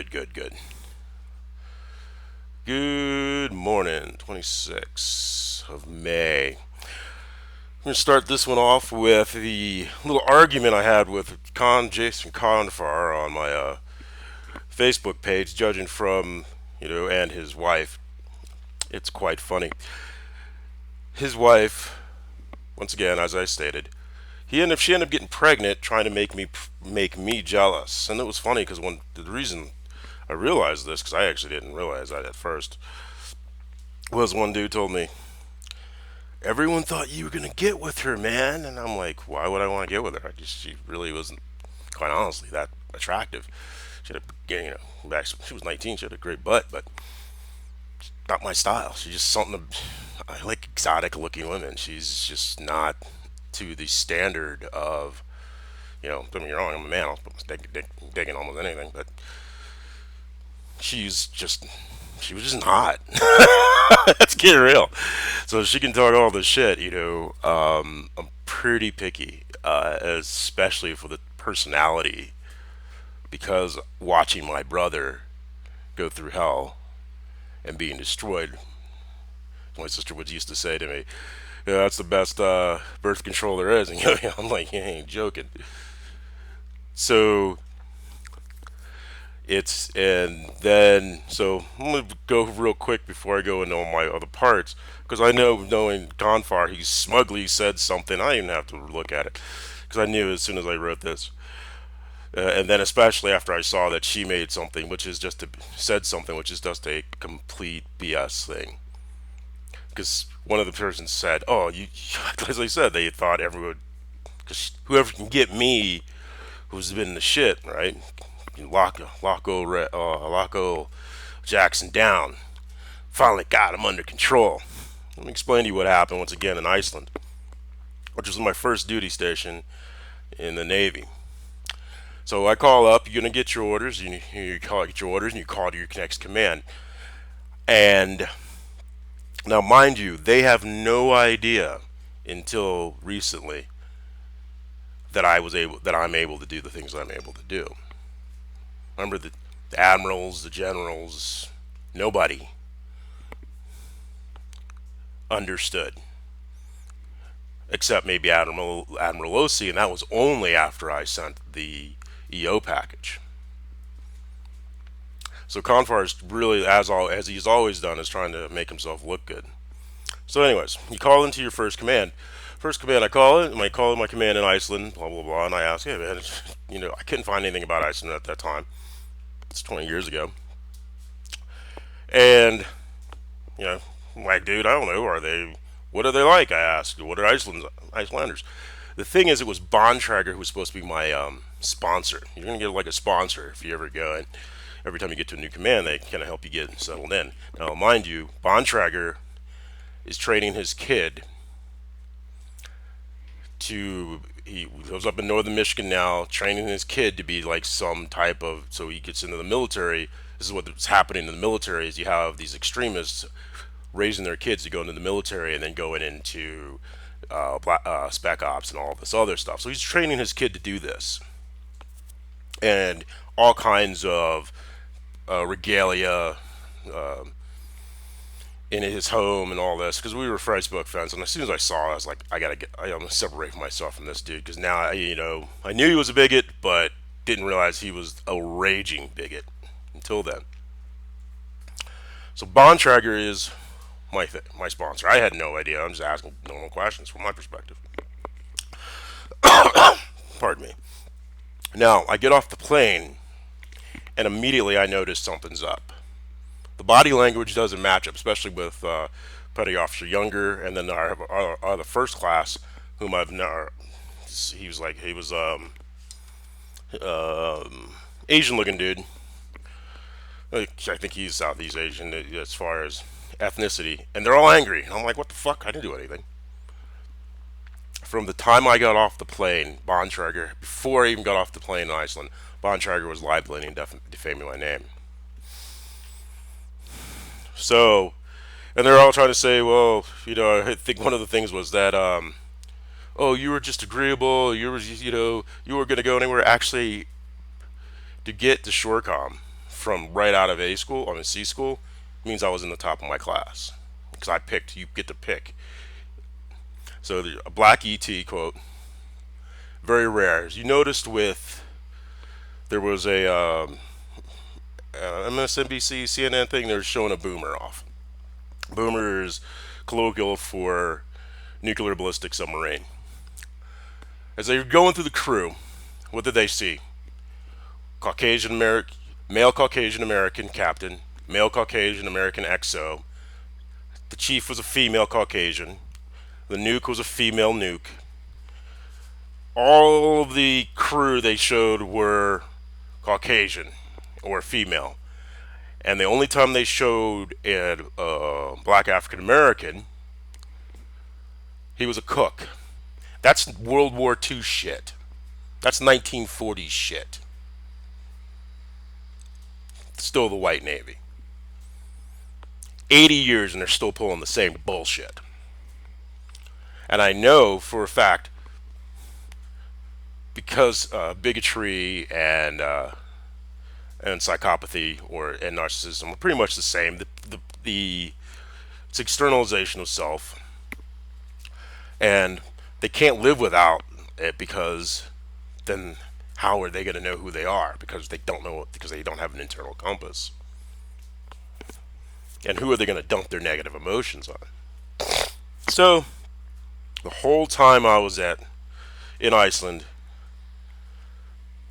Good. Good morning, 26th of May. I'm going to start this one off with the little argument I had with Jason Confar on my Facebook page, judging from, and his wife. It's quite funny. His wife, once again, as I stated, she ended up getting pregnant, trying to make me jealous. And it was funny because the reason I realized this, because I actually didn't realize that at first, was one dude told me, everyone thought you were gonna get with her, man. And I'm like, why would I want to get with her? She really wasn't, quite honestly, that attractive. She had back she was 19. She had a great butt, but not my style. She's just something. I like exotic looking women. She's just not to the standard of, don't get me wrong. I'm a man. I'll put my dick in almost anything, but she's just she was just not. Let's get real. So she can talk all this shit, I'm pretty picky, especially for the personality, because watching my brother go through hell and being destroyed, my sister would used to say to me, "Yeah, that's the best birth control there is." And I'm like, you ain't joking. So and then I'm gonna go real quick before I go into all my other parts, because I know, knowing Gonfar, he smugly said something. I didn't even have to look at it because I knew as soon as I wrote this. And then especially after I saw that she made something, said something, which is just a complete BS thing. Because one of the persons said, "Oh, you," as I said, they thought everyone, because whoever can get me, who's been in the shit, right? Locko Jackson down. Finally got him under control. Let me explain to you what happened once again in Iceland, which was my first duty station in the Navy. So I call up. You're gonna get your orders. Get your orders, and you call to your next command. And now, mind you, they have no idea until recently that I'm able to do the things I'm able to do. Remember the admirals, the generals, nobody understood except maybe Admiral Osi, and that was only after I sent the EO package. So Confar is really, as he's always done, is trying to make himself look good. So, anyways, you call into your first command. First command, I call it. I call my command in Iceland, blah blah blah, and I ask, "Hey man, I couldn't find anything about Iceland at that time. It's 20 years ago." And I'm like, dude, I don't know. What are they like? I asked. What are Icelanders? The thing is, it was Bontrager who was supposed to be my sponsor. You're gonna get like a sponsor if you ever go, and every time you get to a new command, they kind of help you get settled in. Now, mind you, Bontrager is training his kid he lives up in northern Michigan now, training his kid to be like some type of, so he gets into the military. This is what's happening in the military: is you have these extremists raising their kids to go into the military and then going into spec ops and all this other stuff. So he's training his kid to do this, and all kinds of regalia in his home and all this, because we were Facebook friends. And as soon as I saw it, I was like, I'm gonna separate myself from this dude, because now I knew he was a bigot, but didn't realize he was a raging bigot until then. So Bontrager is my sponsor. I had no idea. I'm just asking normal questions from my perspective. Pardon me. Now I get off the plane, and immediately I notice something's up. The body language doesn't match up, especially with Petty Officer Younger, and then the first class, whom I've never. He was Asian looking dude. I think he's Southeast Asian as far as ethnicity, and they're all angry. And I'm like, what the fuck? I didn't do anything. From the time I got off the plane, Bontrager, before I even got off the plane in Iceland, Bontrager was libeling and defaming my name. So, and they're all trying to say, well, I think one of the things was that, oh, you were just agreeable. You were going to go anywhere. Actually, to get to Shorecom from right out of C school, means I was in the top of my class because I picked. You get to pick. So a black ET quote, very rare. As you noticed with there was a MSNBC, CNN thing. They're showing a boomer off. Boomer is colloquial for nuclear ballistic submarine. As they were going through the crew, what did they see? Caucasian American, male Caucasian American captain, male Caucasian American XO. The chief was a female Caucasian. The nuke was a female nuke. All of the crew they showed were Caucasian or female. And the only time they showed a black African American, he was a cook. That's World War II shit. That's 1940s shit. Still the white Navy. 80 years and they're still pulling the same bullshit. And I know for a fact, because bigotry and psychopathy and narcissism are pretty much the same. It's externalization of self, and they can't live without it because then how are they going to know who they are? Because they don't know, because they don't have an internal compass. And who are they going to dump their negative emotions on? So the whole time I was in Iceland,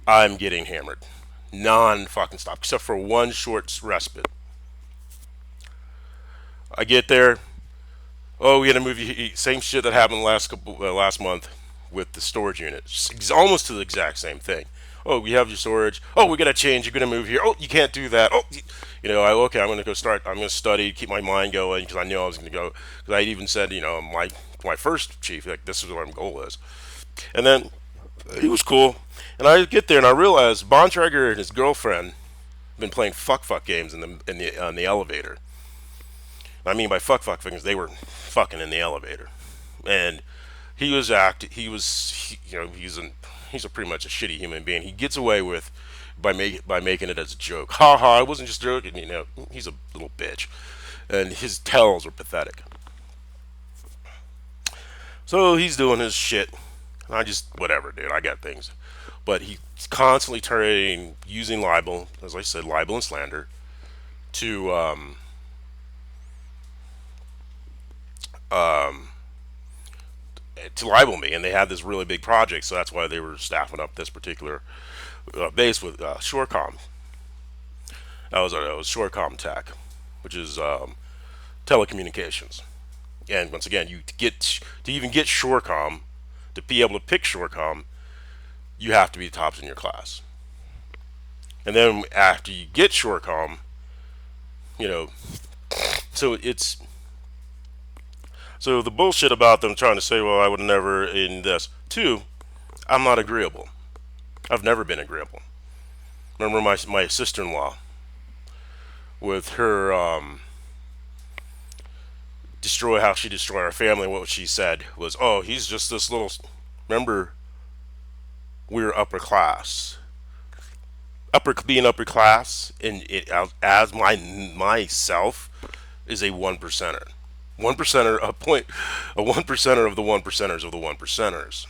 I'm getting hammered. Non-fucking stop, except for one short respite. I get there. Oh, we had to move you. Same shit that happened last month with the storage unit. It's almost to the exact same thing. Oh, we have your storage. Oh, we gotta change. You're gonna move here. Oh, you can't do that. Oh, okay. I'm gonna go start. I'm gonna study, keep my mind going because I knew I was gonna go. Because I even said, my first chief, like, this is what my goal is. And then he was cool. And I get there and I realize Bontrager and his girlfriend have been playing fuck games on the elevator. I mean by fuck things, they were fucking in the elevator. And he's pretty much a shitty human being. He gets away with by making it as a joke. Ha ha! I wasn't just joking. He's a little bitch, and his tells are pathetic. So he's doing his shit. I just whatever, dude. I got things, but he's constantly using libel, as I said, libel and slander, to to libel me, and they had this really big project, so that's why they were staffing up this particular base with Shorecom. That was Shorecom Tech, which is telecommunications. And once again, to even get Shorecom, to be able to pick Shorecom, you have to be tops in your class. And then after you get Shorecom, so the bullshit about them trying to say, well, I would never in this. Two, I'm not agreeable. I've never been agreeable. Remember my sister-in-law with her how she destroyed our family. What she said was, oh, he's just this little. Remember, we're upper class. Being upper class, and as myself is a 1%er. 1%er, a 1%er of the 1%ers of the 1%ers.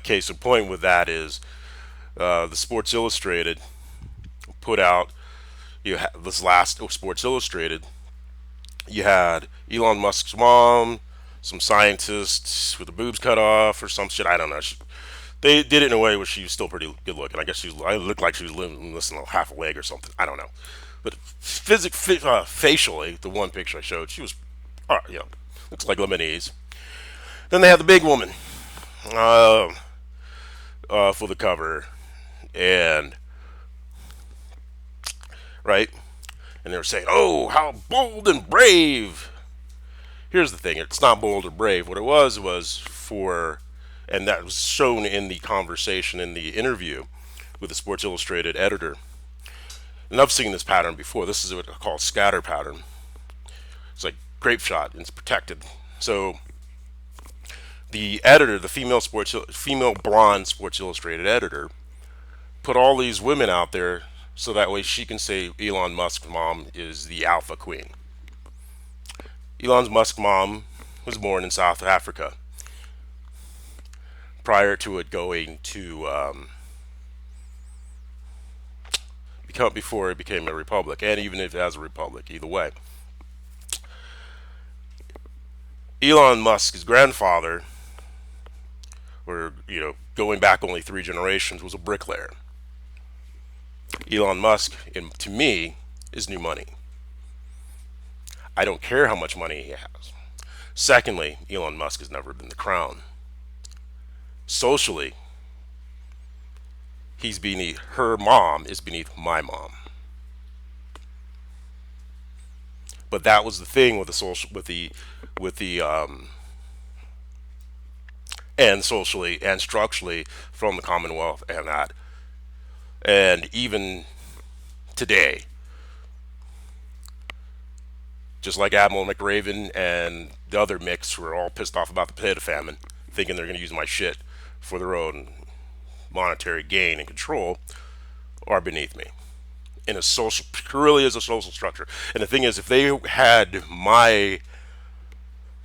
Case in point with that is the Sports Illustrated put out this last Sports Illustrated. You had Elon Musk's mom, some scientists with the boobs cut off or some shit. I don't know. They did it in a way where she was still pretty good looking. I guess I looked like she was missing half a leg or something. I don't know. But facially, the one picture I showed, she was, looks like Lebanese. Then they had the big woman for the cover, and right, and they were saying, "Oh, how bold and brave." Here's the thing: it's not bold or brave. What it was for, and that was shown in the conversation in the interview with the Sports Illustrated editor. And I've seen this pattern before. This is what I call scatter pattern. It's like grape shot, and it's protected. So The editor, the female blonde Sports Illustrated editor, put all these women out there so that way she can say Elon Musk's mom is the alpha queen. Elon Musk's mom was born in South Africa prior to it going to become before it became a republic, and even if it has a republic, either way. Elon Musk's grandfather, or going back only 3 generations, was a bricklayer. Elon Musk, to me, is new money. I don't care how much money he has. Secondly, Elon Musk has never been the crown. Socially, he's beneath her mom is beneath my mom. But that was the thing with the social with the and socially and structurally from the Commonwealth and that. And even today, just like Admiral McRaven and the other Micks who are all pissed off about the potato famine, thinking they're going to use my shit for their own monetary gain and control, are beneath me in a social, purely as a social structure. And the thing is, if they had my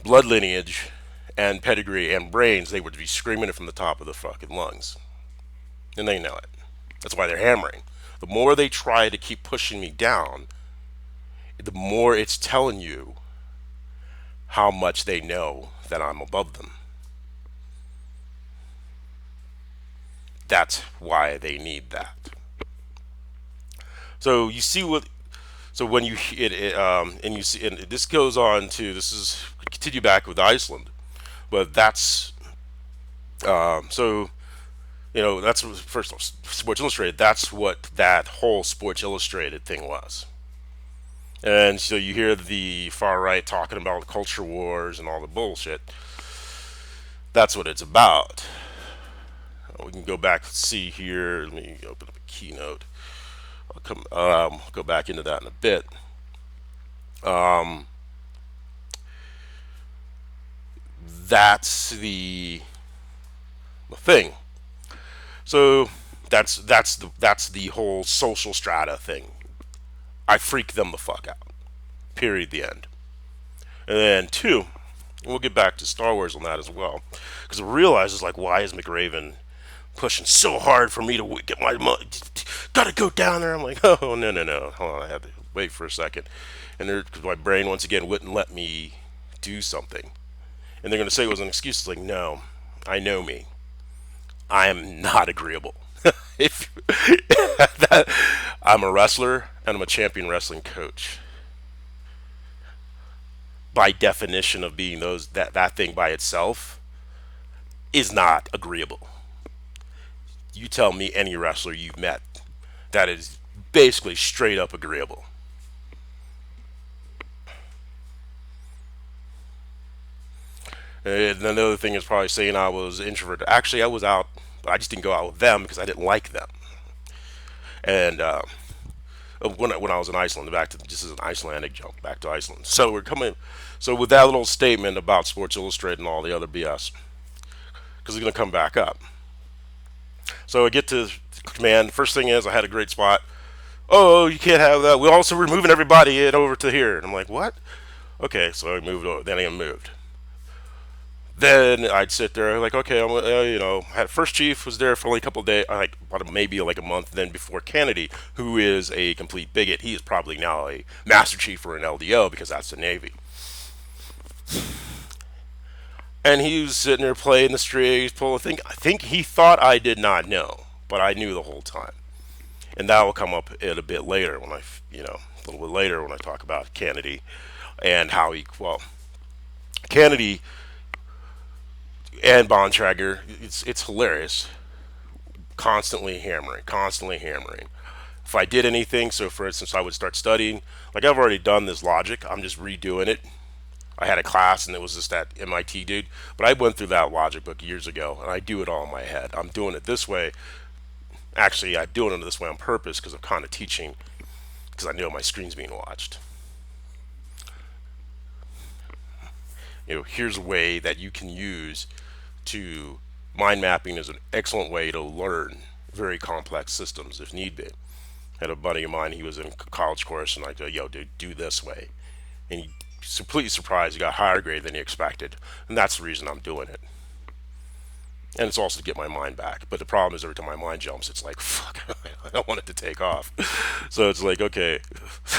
blood lineage and pedigree and brains, they would be screaming it from the top of the fucking lungs. And they know it. That's why they're hammering. The more they try to keep pushing me down, the more it's telling you how much they know that I'm above them. That's why they need that. So you see what. So when you and you see, and this goes on to, this is continue back with Iceland, but that's so that's first off, Sports Illustrated. That's what that whole Sports Illustrated thing was. And so you hear the far right talking about culture wars and all the bullshit. That's what it's about. We can go back and see here. Let me open up a keynote. I'll go back into that in a bit. That's the thing. So that's the whole social strata thing. I freak them the fuck out. Period. The end. And then two, and we'll get back to Star Wars on that as well, because I realize, like, why is McRaven pushing so hard for me to get my money? Gotta go down there. I'm like, oh no. Hold on, I had to wait for a second, and my brain once again wouldn't let me do something, and they're gonna say it was an excuse. It's like, no, I know me. I am not agreeable. if that, I'm a wrestler and I'm a champion wrestling coach. By definition of being that thing by itself is not agreeable. You tell me any wrestler you've met that is basically straight up agreeable. And another thing is probably saying I was introverted. Actually, I was out, but I just didn't go out with them because I didn't like them. And when I was in Iceland, back to just as an Icelandic jump back to Iceland. So we're coming. So with that little statement about Sports Illustrated and all the other BS, because it's going to come back up. So I get to command. First thing is I had a great spot. Oh, you can't have that. We're moving everybody over to here. And I'm like, what? Okay, so I moved over. Then I moved. Then I'd sit there like, okay, had first chief was there for only a couple of days, like maybe like a month. Then before Kennedy, who is a complete bigot, he is probably now a master chief or an LDO because that's the Navy. And he was sitting there playing the strings, pulling. I think he thought I did not know, but I knew the whole time. And that will come up a bit later when a little bit later when I talk about Kennedy and how Kennedy and Bontrager, it's hilarious. Constantly hammering. If I did anything, so for instance, I would start studying. Like I've already done this logic, I'm just redoing it. I had a class and it was just that MIT dude, but I went through that logic book years ago, and I do it all in my head. I'm doing it this way. Actually, I'm doing it this way on purpose because I'm kind of teaching, because I know my screen's being watched. Here's a way that you can use to mind mapping is an excellent way to learn very complex systems if need be. I had a buddy of mine, he was in a college course, and I go, yo, dude, do this way. And he completely surprised, he got higher grade than he expected. And that's the reason I'm doing it. And it's also to get my mind back. But the problem is every time my mind jumps, it's like, fuck, I don't want it to take off. So it's like, okay,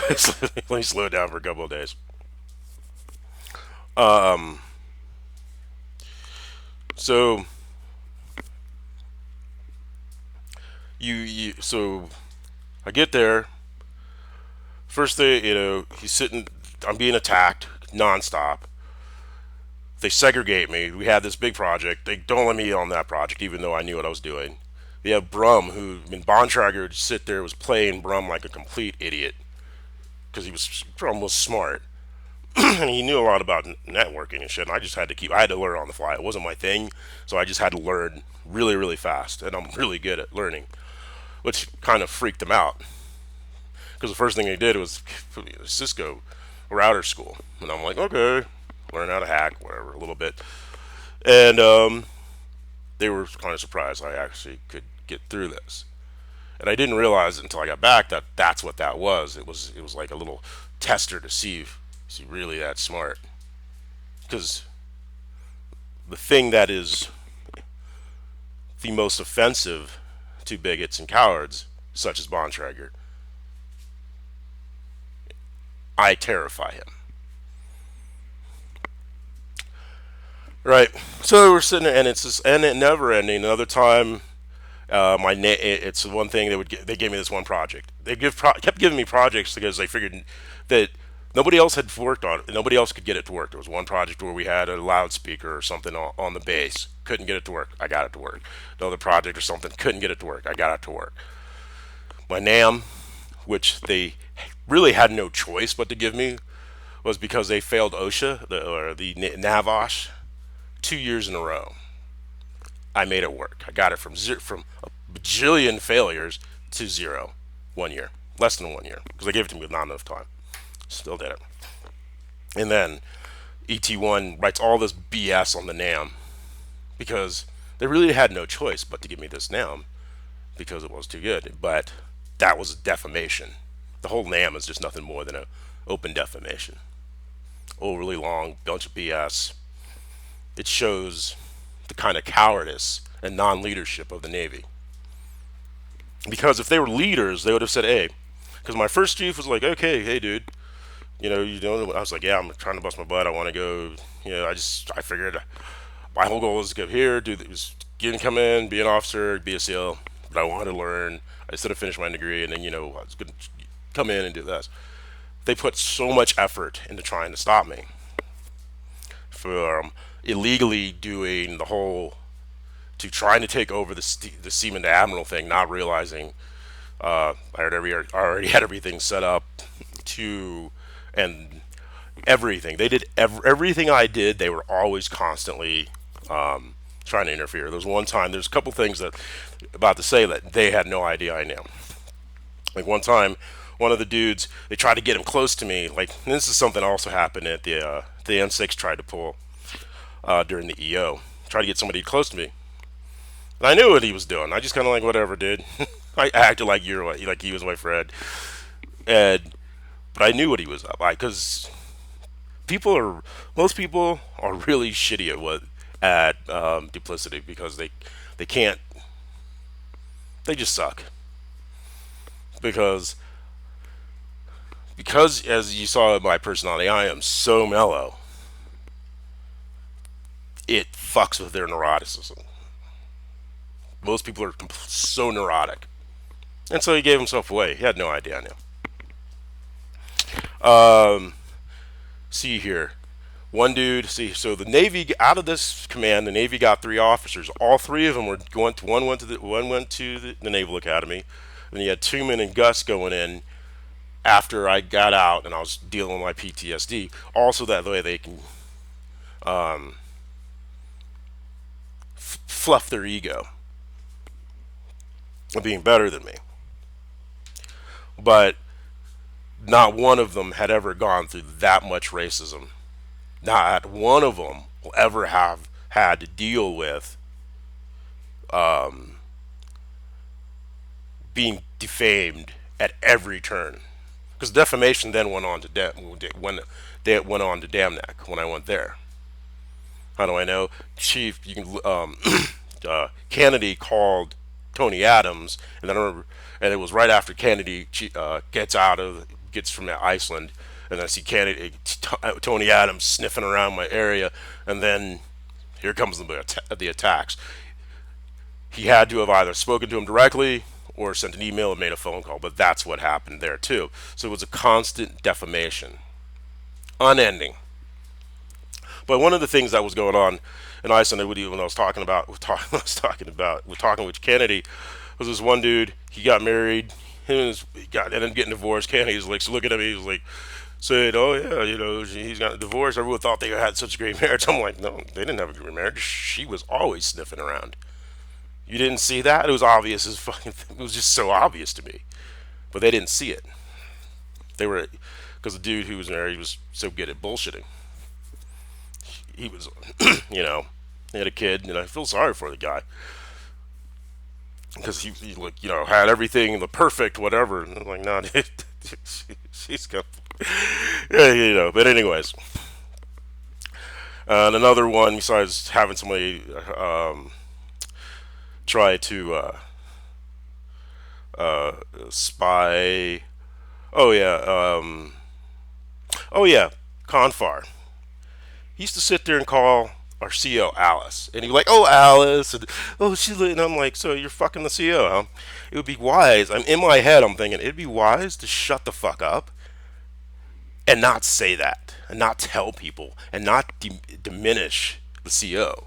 let me slow down for a couple of days. So so I get there. First day, he's sitting. I'm being attacked nonstop. They segregate me. We had this big project. They don't let me on that project, even though I knew what I was doing. They have Brum, who in Bontrager would sit there, was playing Brum like a complete idiot because Brum was smart and he knew a lot about networking and shit. And I just had to I had to learn on the fly. It wasn't my thing, so I just had to learn really, really fast. And I'm really good at learning, which kind of freaked him out because the first thing he did was put me in a Cisco router school, and I'm like, okay, learn how to hack, whatever, a little bit. And they were kind of surprised I actually could get through this. And I didn't realize until I got back that that's what that was. It was like a little tester to see if he's really that smart. Because the thing that is the most offensive to bigots and cowards, such as Bontrager, I terrify him. Right. So we're sitting there, and it's this, and it never ending. Another time, it's the one thing they gave me this one project. Kept giving me projects because they figured that nobody else had worked on it. Nobody else could get it to work. There was one project where we had a loudspeaker or something on the base. Couldn't get it to work. I got it to work. Another project or something. Couldn't get it to work. I got it to work. My NAM, which they really had no choice but to give me, was because they failed OSHA, or the NAVOSH, 2 years in a row. I made it work. I got it from a bajillion failures to zero, 1 year, less than 1 year, because I gave it to me with not enough time. Still did it. And then ET1 writes all this BS on the NAM because they really had no choice but to give me this NAM because it was too good. But that was defamation. The whole NAM is just nothing more than an open defamation. Overly long, bunch of BS. It shows the kind of cowardice and non-leadership of the Navy. Because if they were leaders, they would have said, hey, because my first chief was like, okay, hey, dude, you know, I was like, yeah, I'm trying to bust my butt. I want to go, I figured my whole goal was to go here, come in, be an officer, be a SEAL, but I wanted to learn. I still finished my degree, and then, I was going to come in and do this. They put so much effort into trying to stop me from illegally doing the whole, to trying to take over the Seaman to Admiral thing, not realizing I already had everything set up to, and everything. They did everything I did. They were always constantly trying to interfere. There was one time, there's a couple things that about to say that they had no idea I knew. Like one time, one of the dudes, they tried to get him close to me. Like, this is something also happened at the N6 tried to pull during the EO. Tried to get somebody close to me. And I knew what he was doing. I just kind of like, whatever, dude. I acted like he was my friend. But I knew what he was up. Because most people are really shitty at duplicity because they can't, they just suck. Because as you saw in my personality, I am so mellow. It fucks with their neuroticism. Most people are so neurotic. And so he gave himself away. He had no idea I knew. See here. One dude, so the Navy, out of this command, the Navy got 3 officers. All 3 of them were one went to the Naval Academy. And then you had Tuman and Gus going in after I got out and I was dealing with my PTSD. Also, that way they can fluff their ego of being better than me. But not one of them had ever gone through that much racism. Not one of them will ever have had to deal with being defamed at every turn. Because defamation then went on to when they went on to Damneck when I went there. How do I know? Chief, you can Kennedy called Tony Adams, and then I remember, and it was right after Kennedy gets from Iceland, and I see Tony Adams sniffing around my area, and then here comes the attacks. He had to have either spoken to him directly or sent an email and made a phone call, but that's what happened there too. So it was a constant defamation, unending. But one of the things that was going on in Iceland, when I was talking about, talking with Kennedy, was this one dude. He got married, ended up getting divorced. Kennedy's like, so looking at me, he was like, said, "Oh yeah, he's got a divorce. Everyone thought they had such a great marriage." I'm like, no, they didn't have a great marriage. She was always sniffing around. You didn't see that? It was obvious as fucking. It was just so obvious to me, but they didn't see it. They were because the dude who was married was so good at bullshitting. He was, he had a kid, and I feel sorry for the guy because he like had everything the perfect whatever, and I'm like, no, dude, she's got, yeah. But anyways, and another one besides having somebody try to spy. Oh yeah, Confar. He used to sit there and call our CEO Alice, and he'd be like, "Oh, Alice," and "Oh, she's," and I'm like, "So you're fucking the CEO, huh?" It would be wise. I'm in my head. I'm thinking it'd be wise to shut the fuck up and not say that, and not tell people, and not diminish the CEO,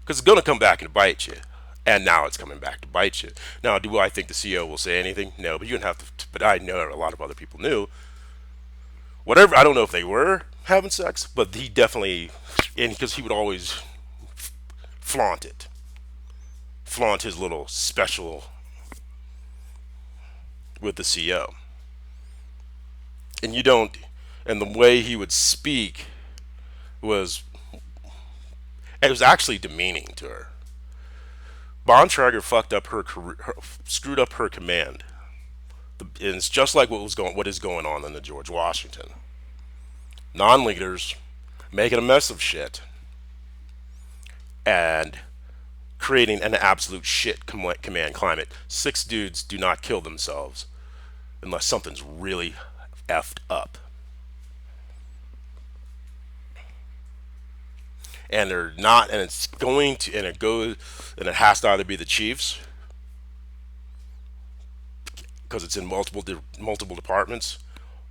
because it's gonna come back and bite you. And now it's coming back to bite you. Now, do I think the CEO will say anything? No, but you don't have to. But I know a lot of other people knew. Whatever. I don't know if they were having sex, but he definitely, and because he would always flaunt it, flaunt his little special with the CEO, and you don't, and the way he would speak was, it was actually demeaning to her. Bontrager fucked up screwed up her command. And it's just like what is going on in the George Washington. Non-leaders making a mess of shit and creating an absolute shit command climate. 6 dudes do not kill themselves unless something's really effed up. And they're not, and it's going to, and it has to either be the chiefs because it's in multiple departments,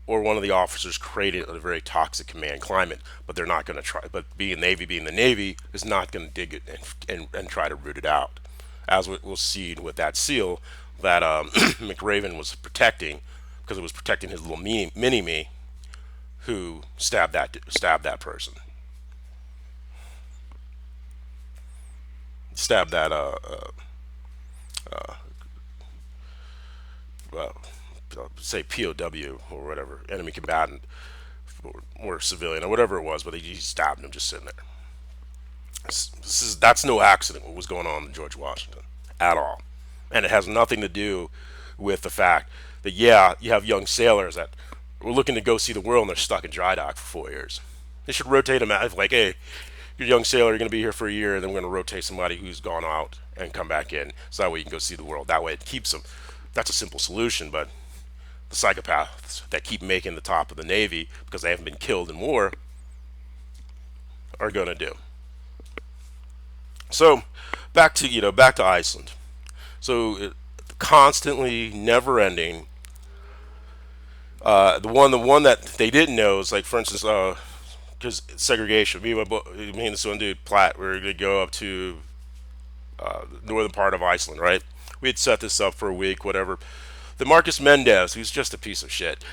or one of the officers created a very toxic command climate. But they're not going to try. But being the Navy is not going to dig it and try to root it out, as we'll see with that SEAL that McRaven was protecting, because it was protecting his little mini me, who stabbed that person. Stabbed that say POW or whatever, enemy combatant or civilian or whatever it was, but he stabbed him just sitting there. That's no accident what was going on in George Washington at all, and it has nothing to do with the fact that you have young sailors that were looking to go see the world and they're stuck in dry dock for 4 years. They should rotate them out. Like, hey, you're a young sailor, you're going to be here for a year, and then we're going to rotate somebody who's gone out and come back in, so that way you can go see the world. That way it keeps them. That's a simple solution, but the psychopaths that keep making the top of the Navy because they haven't been killed in war are going to do. So back to Iceland. So constantly, never-ending. The one that they didn't know is, like, for instance, because segregation. Me and this one dude Platt, we were gonna go up to the northern part of Iceland, right? We had set this up for a week, whatever. The Marcus Mendez, who's just a piece of shit.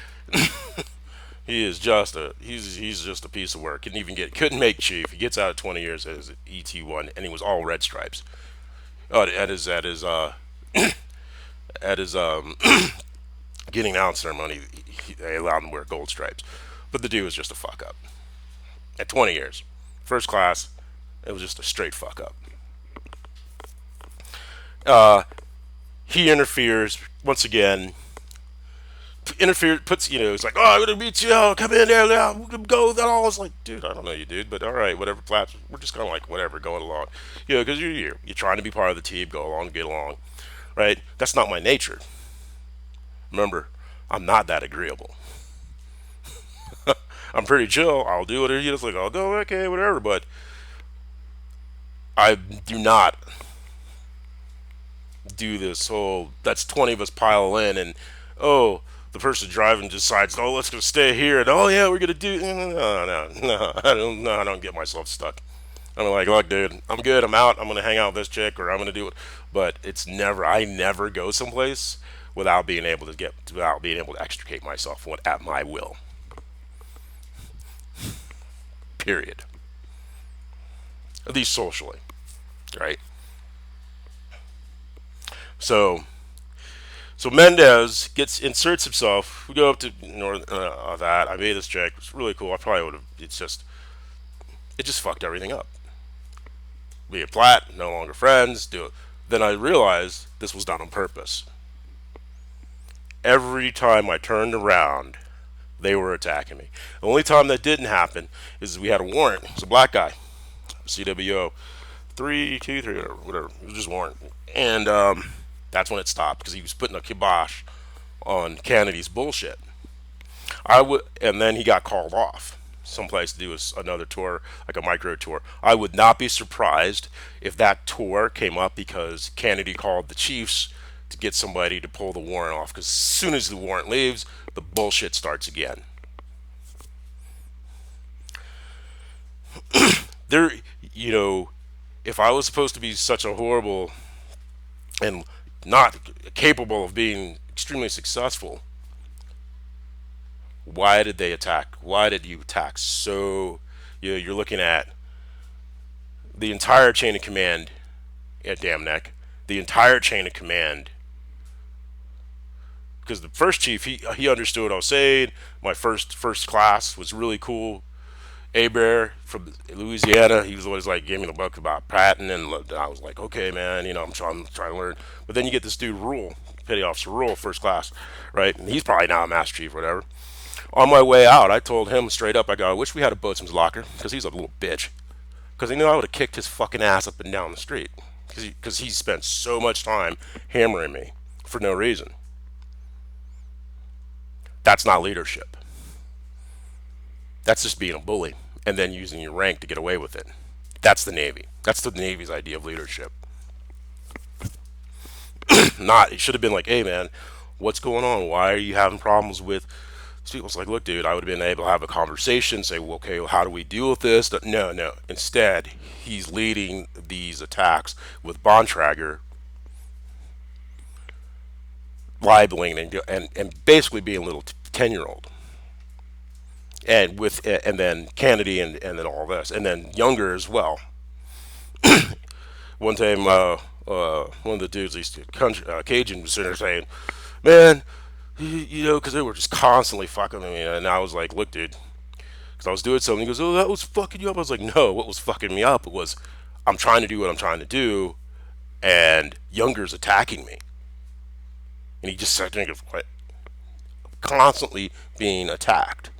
He's just a piece of work. Couldn't make chief. He gets out at 20 years as ET1, and he was all red stripes. At his getting out ceremony, they allowed him to wear gold stripes. But the dude was just a fuck up. At 20 years, first class, It was just a straight fuck up. Uh, he interferes once again. Interferes, puts, he's like, oh, I'm gonna beat you. Oh, come in there now. We're gonna go. That all. I was like, dude, I don't know you, dude, but all right, whatever. We're just kind of like whatever, going along. Because you're trying to be part of the team, go along, get along, right? That's not my nature. Remember, I'm not that agreeable. I'm pretty chill. I'll do whatever you just like. I'll go, okay, whatever. But I do not do this whole. That's 20 of us pile in, and oh, the person driving decides, oh, let's go stay here, and oh yeah, we're gonna do. No. I don't get myself stuck. I'm like, look, dude, I'm good. I'm out. I'm gonna hang out with this chick, or I'm gonna do it. But it's never. I never go someplace without being able to extricate myself at my will. Period. At least socially, right? So so Mendez inserts himself. We go up to north that. I made this check. It's really cool. I probably would have. It just fucked everything up. We get flat, no longer friends. Do it. Then I realized this was done on purpose. Every time I turned around, they were attacking me. The only time that didn't happen is we had a warrant. It was a black guy, CWO 323 or whatever. It was just warrant, and that's when it stopped because he was putting a kibosh on Kennedy's bullshit. And then he got called off someplace to do another tour, like a micro tour. I would not be surprised if that tour came up because Kennedy called the chiefs to get somebody to pull the warrant off. Because as soon as the warrant leaves, the bullshit starts again. There, if I was supposed to be such a horrible and not capable of being extremely successful, why did they attack? Why did you attack? So, you're looking at the entire chain of command at Dam Neck, the entire chain of command. Because the first chief, he understood what I was saying. My first class was really cool. Abear from Louisiana, he was always like, gave me the book about Patton, and I was like, okay, man, I'm trying to learn. But then you get this dude Rule, Petty Officer Rule, first class, right? And he's probably now a Master Chief or whatever. On my way out, I told him straight up, I wish we had a boatswain's locker, because he's a little bitch. Because he knew I would have kicked his fucking ass up and down the street. Because he spent so much time hammering me for no reason. That's not leadership. That's just being a bully and then using your rank to get away with it. That's the Navy. That's the Navy's idea of leadership. It should have been like, hey man, what's going on? Why are you having problems with these people? It's like, look, dude, I would have been able to have a conversation, say, well, okay, well, how do we deal with this? No. Instead, he's leading these attacks with Bontrager libeling and basically being a little 10-year-old. And then Kennedy and then all this, and then Younger as well. One time, one of the dudes, these Cajun, was sitting there saying, "Man, because they were just constantly fucking with me," and I was like, "Look, dude," because I was doing something. He goes, "Oh, that was fucking you up." I was like, "No, what was fucking me up was I'm trying to do what I'm trying to do, and Younger's attacking me." And he just sat there and goes, constantly being attacked.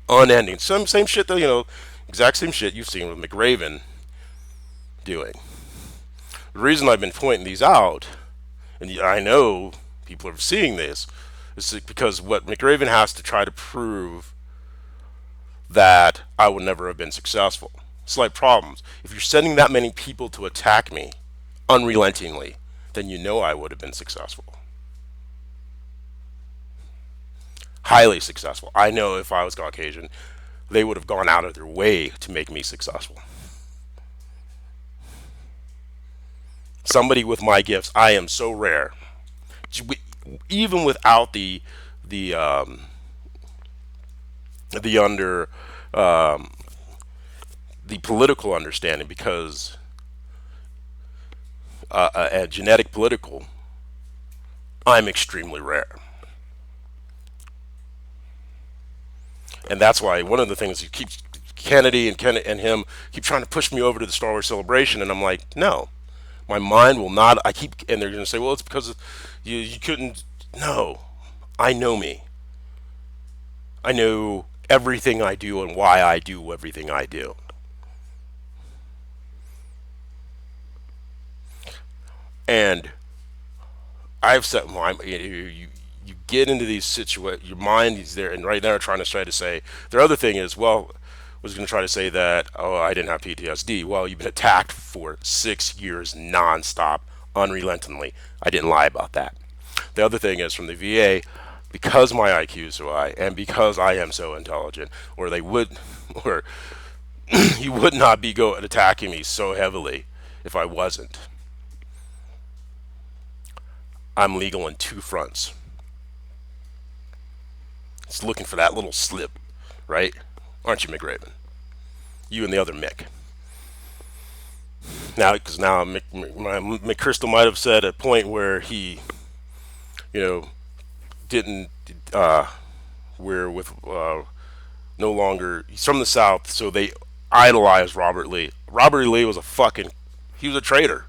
Unending. Same shit though, exact same shit you've seen with McRaven doing. The reason I've been pointing these out, and I know people are seeing this, is because what McRaven has to try to prove that I would never have been successful. Slight problems. If you're sending that many people to attack me unrelentingly, then I would have been successful. Highly successful. I know if I was Caucasian, they would have gone out of their way to make me successful. Somebody with my gifts, I am so rare. Even without the under the political understanding, because a genetic political, I'm extremely rare. And that's why one of the things you Kennedy and him keep trying to push me over to the Star Wars Celebration, and I'm like, no, my mind will not. I keep, and they're going to say, well, it's because you couldn't. No, I know me. I know everything I do and why I do everything I do. And I've set my you get into these situations, your mind is there, and right now trying to try to say their other thing is, well, was going to try to say that, oh, I didn't have PTSD. Well, you've been attacked for 6 years nonstop, unrelentingly. I didn't lie about that. The other thing is from the VA, because my IQ is so high and because I am so intelligent, or they would, or he would not be attacking me so heavily if I wasn't. I'm legal on two fronts. It's looking for that little slip, right? Aren't you, McRaven? You and the other Mick. Now, because now McChrystal might have said at a point where he, you know, didn't, where with, no longer, he's from the South, so they idolized Robert Lee. Robert Lee was he was a traitor,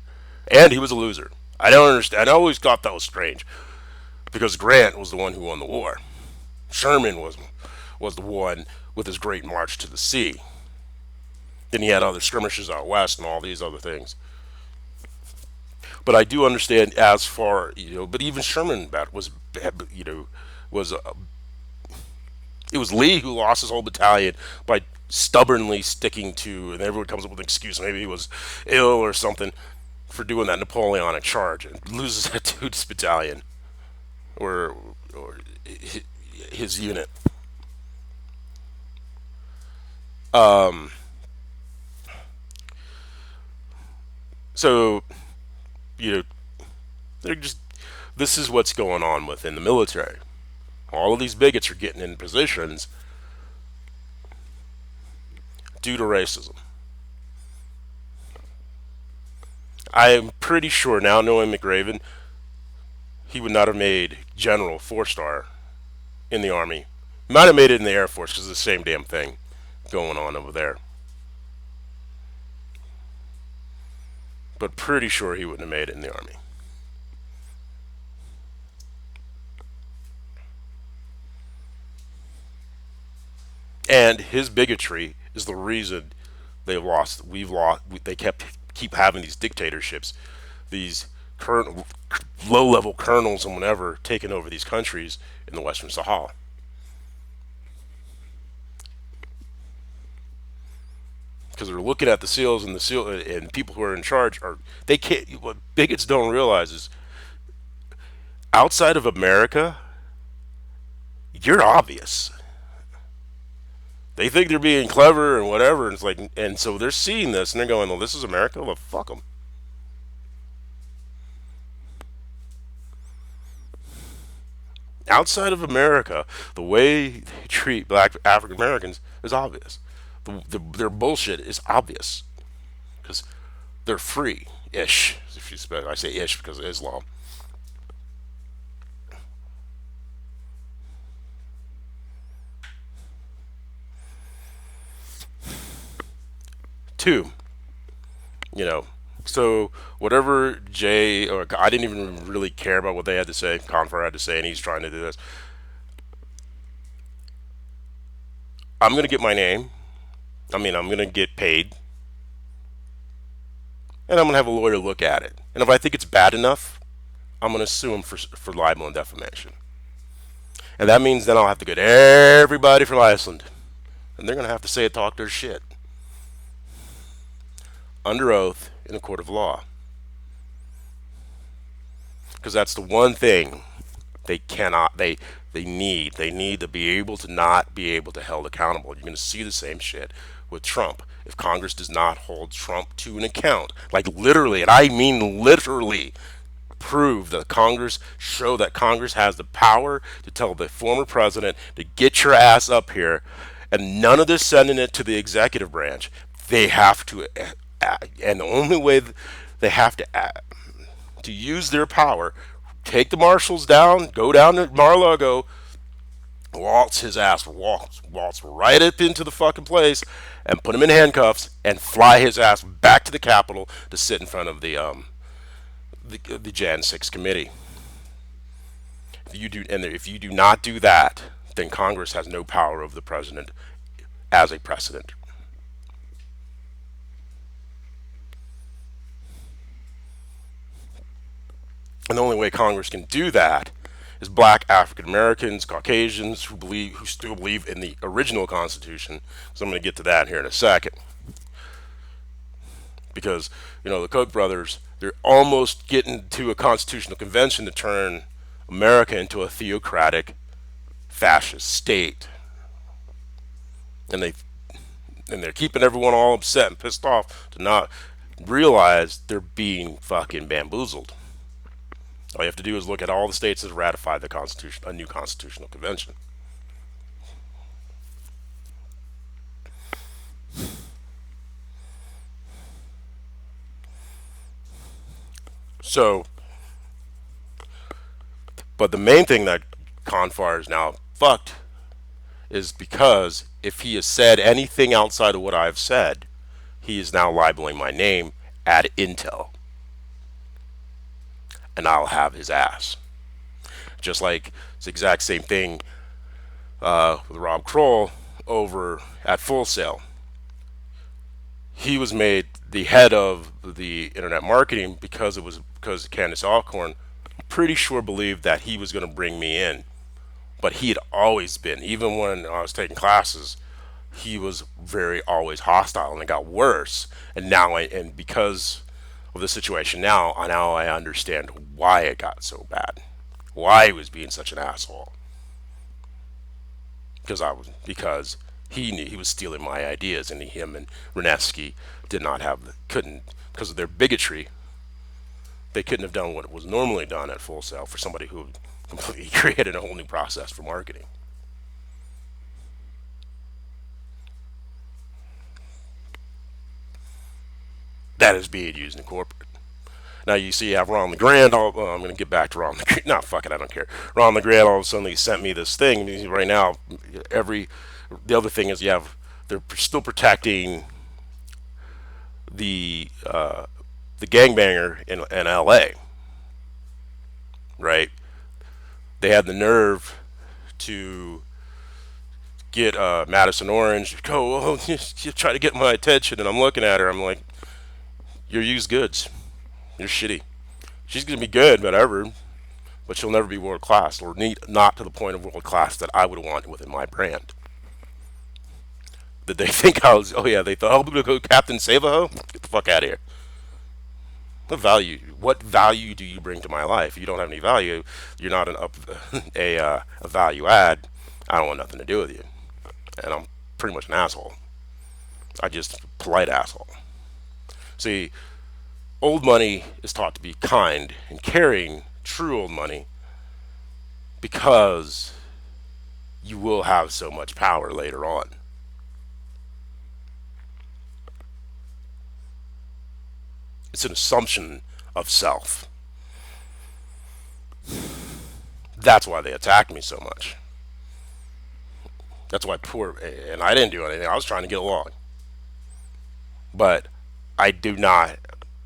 and he was a loser. I don't understand. I always thought that was strange, because Grant was the one who won the war. Sherman was the one with his great march to the sea. Then he had other skirmishes out west and all these other things. But I do understand as far, but even Sherman was it was Lee who lost his whole battalion by stubbornly sticking to, and everyone comes up with an excuse. Maybe he was ill or something for doing that Napoleonic charge and loses that dude's battalion or his unit. So, they're just, this is what's going on within the military. All of these bigots are getting in positions due to racism. I am pretty sure now, knowing McRaven, he would not have made General 4-star in the Army. He might have made it in the Air Force because it's the same damn thing going on over there. But pretty sure he wouldn't have made it in the Army. And his bigotry is the reason they keep having these dictatorships, these current low-level colonels and whatever taking over these countries in the Western Sahara. Because they're looking at the SEALs and people who are in charge they can't. What bigots don't realize is, outside of America, you're obvious. They think they're being clever and whatever, and it's like, and so they're seeing this and they're going, "Well, this is America. Well, fuck them." Outside of America, the way they treat Black African Americans is obvious. Their bullshit is obvious because they're free-ish. I say ish because of Islam. Two, so whatever Jay, or I didn't even really care about what they had to say, Confer had to say, and he's trying to do this. I'm going to get my name. I'm going to get paid. And I'm going to have a lawyer look at it. And if I think it's bad enough, I'm going to sue him for libel and defamation. And that means then I'll have to get everybody from Iceland. And they're going to have to talk their shit. Under oath in a court of law. Because that's the one thing they need to be able to not be able to held accountable. You're going to see the same shit with Trump if Congress does not hold Trump to an account. Like literally, and I mean literally, prove that show that Congress has the power to tell the former president to get your ass up here, and none of this sending it to the executive branch. They have to, and the only way they have to use their power, take the marshals down, go down to Mar-a-Lago, waltz his ass, waltz right up into the fucking place, and put him in handcuffs and fly his ass back to the Capitol to sit in front of the Jan 6 committee. If you do not do that, then Congress has no power over the president as a precedent. And the only way Congress can do that is black African Americans, Caucasians who still believe in the original Constitution. So I'm going to get to that here in a second. Because the Koch brothers, they're almost getting to a constitutional convention to turn America into a theocratic fascist state, and they're keeping everyone all upset and pissed off to not realize they're being fucking bamboozled. All you have to do is look at all the states that ratified the Constitution, a new constitutional convention. So, but the main thing that Confar is now fucked is because if he has said anything outside of what I've said, he is now libeling my name at Intel. And I'll have his ass. Just like it's the exact same thing with Rob Kroll over at Full Sail. He was made the head of the internet marketing because Candace Alcorn, I'm pretty sure, believed that he was going to bring me in. But he had always been, even when I was taking classes, he was very always hostile, and it got worse. And because of the situation now I understand why it got so bad, why he was being such an asshole. Because he knew he was stealing my ideas, and him and Renesky couldn't, because of their bigotry, they couldn't have done what was normally done at Full Sail for somebody who completely created a whole new process for marketing. That is being used in corporate. Now you see, you have Ron LeGrand. I'm going to get back to Ron LeGrand. No, fuck it, I don't care. Ron LeGrand all of a sudden he sent me this thing. Right now, the other thing is they're still protecting the gangbanger in L.A. Right? They had the nerve to get Madison Orange go, try to get my attention, and I'm looking at her. I'm like, you're used goods. You're shitty. She's gonna be good, whatever, but she'll never be world class, or not to the point of world class that I would want within my brand. Did they think I was? Oh yeah, they thought, oh, I'm gonna go Captain Savaho. Get the fuck out of here. What value do you bring to my life? If you don't have any value, you're not a value add. I don't want nothing to do with you, and I'm pretty much an asshole. I just polite asshole. See, old money is taught to be kind and caring, true old money, because you will have so much power later on. It's an assumption of self. That's why they attacked me so much. That's why and I didn't do anything. I was trying to get along. But I do not,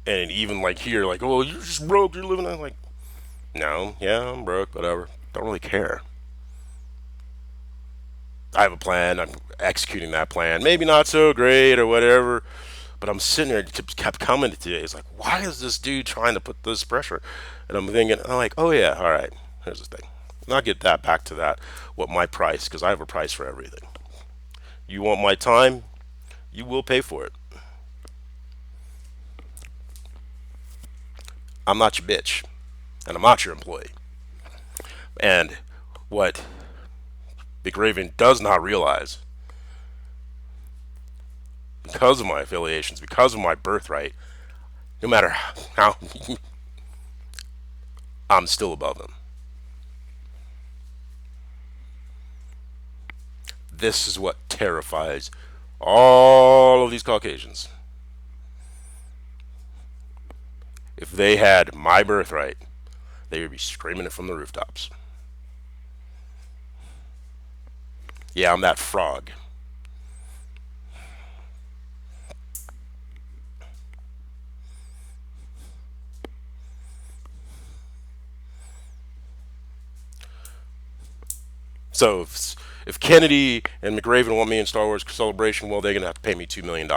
and even like here, like, oh, you're just broke, you're living. I'm like, no, yeah, I'm broke, whatever. Don't really care. I have a plan. I'm executing that plan. Maybe not so great or whatever, but I'm sitting there. It kept coming to today. It's like, why is this dude trying to put this pressure? And I'm like, oh yeah, all right. Here's the thing. And I'll get that back to that. What my price? Because I have a price for everything. You want my time? You will pay for it. I'm not your bitch, and I'm not your employee. And what Big Raven does not realize, because of my affiliations, because of my birthright, no matter how, I'm still above them. This is what terrifies all of these Caucasians. If they had my birthright, they would be screaming it from the rooftops. Yeah, I'm that frog. So if Kennedy and McRaven want me in Star Wars Celebration, well, they're gonna have to pay me $2 million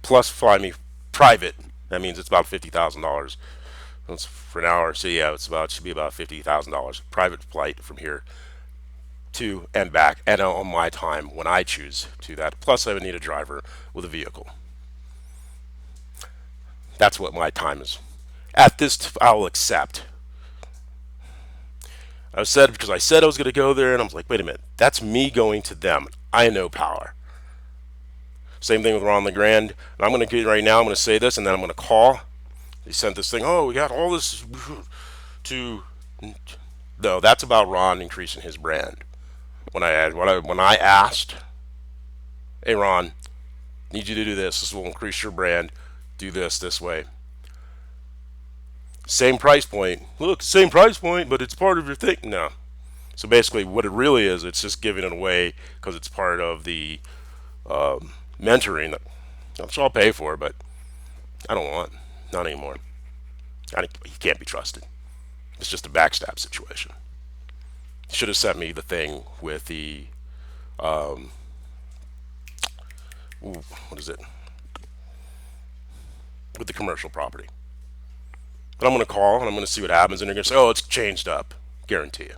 plus fly me private. That means it's about $50,000. That's for an hour. So yeah, should be about $50,000 private flight from here to and back, and on my time when I choose to that. Plus, I would need a driver with a vehicle. That's what my time is. At this, I'll accept. I said because I said I was going to go there, and I was like, wait a minute, that's me going to them. I know power. Same thing with Ron LeGrand. And I'm going to get right now. I'm going to say this, and then I'm going to call. They sent this thing. Oh, we got all this to. No, that's about Ron increasing his brand. When I asked, hey Ron, need you to do this. This will increase your brand. Do this way. Same price point. Look, same price point, but it's part of your thing. No. So basically, what it really is, it's just giving it away because it's part of the mentoring. Which I'll pay for, but I don't want. Not anymore. He can't be trusted. It's just a backstab situation. Should have sent me the thing with the what is it? With the commercial property. But I'm going to call and I'm going to see what happens, and they're going to say, "Oh, it's changed up." Guarantee you.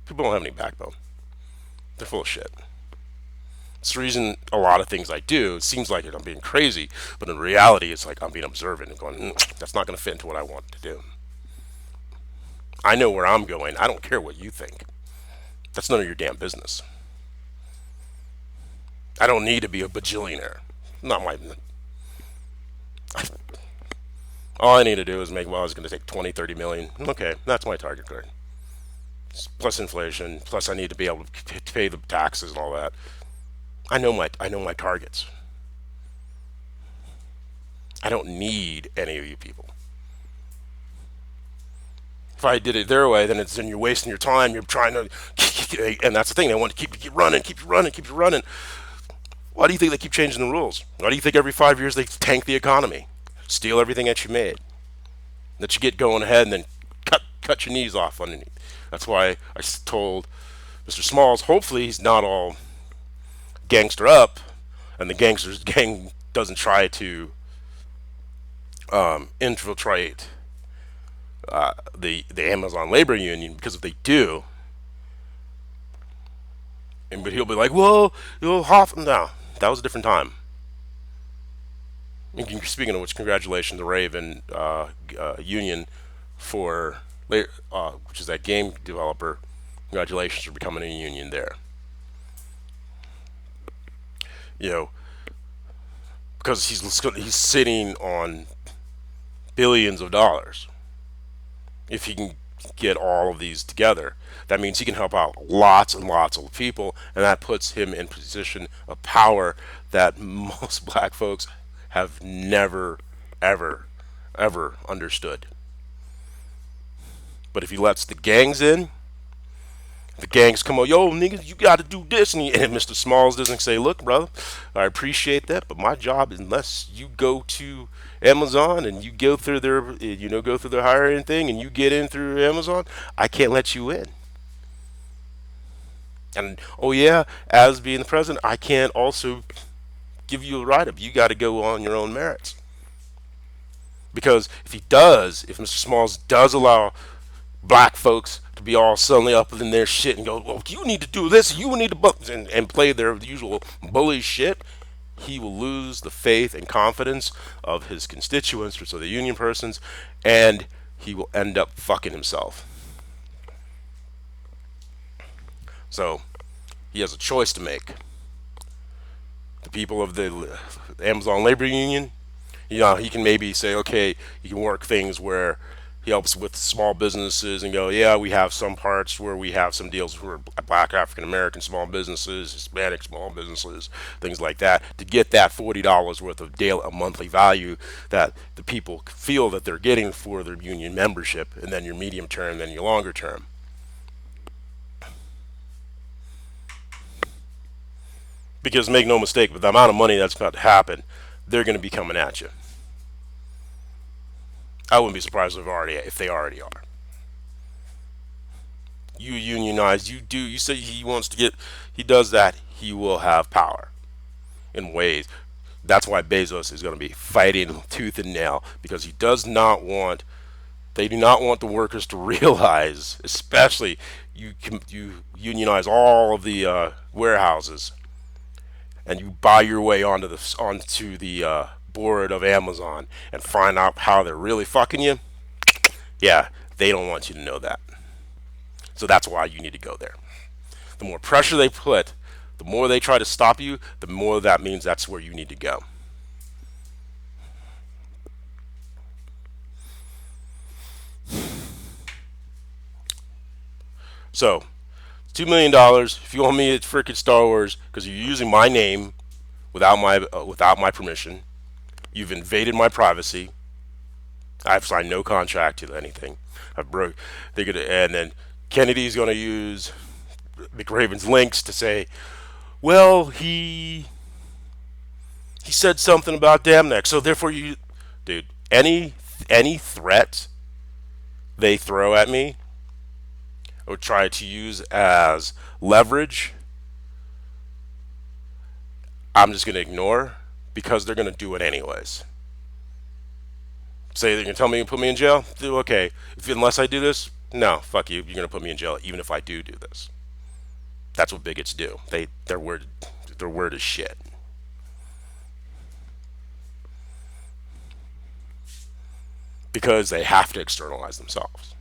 People don't have any backbone. They're full of shit. It's the reason a lot of things I do, it seems like I'm being crazy, but in reality, it's like I'm being observant and going, that's not going to fit into what I want to do. I know where I'm going. I don't care what you think. That's none of your damn business. I don't need to be a bajillionaire. Not my. All I need to do is make, well, I was going to take 20, 30 million. Okay, that's my target card. Plus inflation, plus I need to be able to pay the taxes and all that. I know my targets. I don't need any of you people. If I did it their way, then you're wasting your time. You're trying to, and that's the thing. They want to keep you running, keep you running, keep you running. Why do you think they keep changing the rules? Why do you think every 5 years they tank the economy, steal everything that you made, that you get going ahead and then cut your knees off underneath? That's why I told Mr. Smalls. Hopefully he's not all gangster up, and the gangsters gang doesn't try to infiltrate the Amazon labor union, because if they do, but he'll be like, well, Hoff. No, that was a different time. Speaking of which, congratulations to Raven Union for which is that game developer. Congratulations for becoming a union there. You know, because he's sitting on billions of dollars. If he can get all of these together, that means he can help out lots and lots of people, and that puts him in a position of power that most black folks have never, ever, ever understood. But if he lets the gangs in, the gangs come on, yo, niggas, you got to do this. And Mr. Smalls doesn't say, look, brother, I appreciate that, but my job, unless you go to Amazon and you go through their hiring thing and you get in through Amazon, I can't let you in. And, oh, yeah, as being the president, I can't also give you a write-up. You got to go on your own merits. Because if Mr. Smalls does allow black folks to be all suddenly up in their shit and go, well, you need to do this, you need to and play their usual bully shit, he will lose the faith and confidence of his constituents, or so the union persons, and he will end up fucking himself. So he has a choice to make. The people of the Amazon labor union, he can maybe say, okay, you can work things where he helps with small businesses and go, yeah, we have some parts where we have some deals for black African American small businesses, Hispanic small businesses, things like that, to get that $40 worth of a monthly value that the people feel that they're getting for their union membership, and then your medium term, then your longer term. Because make no mistake, with the amount of money that's about to happen, they're going to be coming at you. I wouldn't be surprised if they already are. You unionize, you do. You say he wants to get, he does that. He will have power in ways. That's why Bezos is going to be fighting tooth and nail because he does not want. They do not want the workers to realize, especially you unionize all of the warehouses and you buy your way onto the board of Amazon and find out how they're really fucking you. Yeah, they don't want you to know that. So that's why you need to go there. The more pressure they put, the more they try to stop you, the more that means that's where you need to go. So, $2 million. If you want me at freaking Star Wars, because you're using my name without my permission, you've invaded my privacy. I've signed no contract to anything. I've broke. And then Kennedy's gonna use McRaven's links to say, well, he said something about Damneck, so therefore you, dude, any threat they throw at me or try to use as leverage, I'm just gonna ignore because they're gonna do it anyways. Say they're gonna tell me to put me in jail. Okay, unless I do this, no, fuck you. You're gonna put me in jail even if I do this. That's what bigots do. Their word is shit. Because they have to externalize themselves.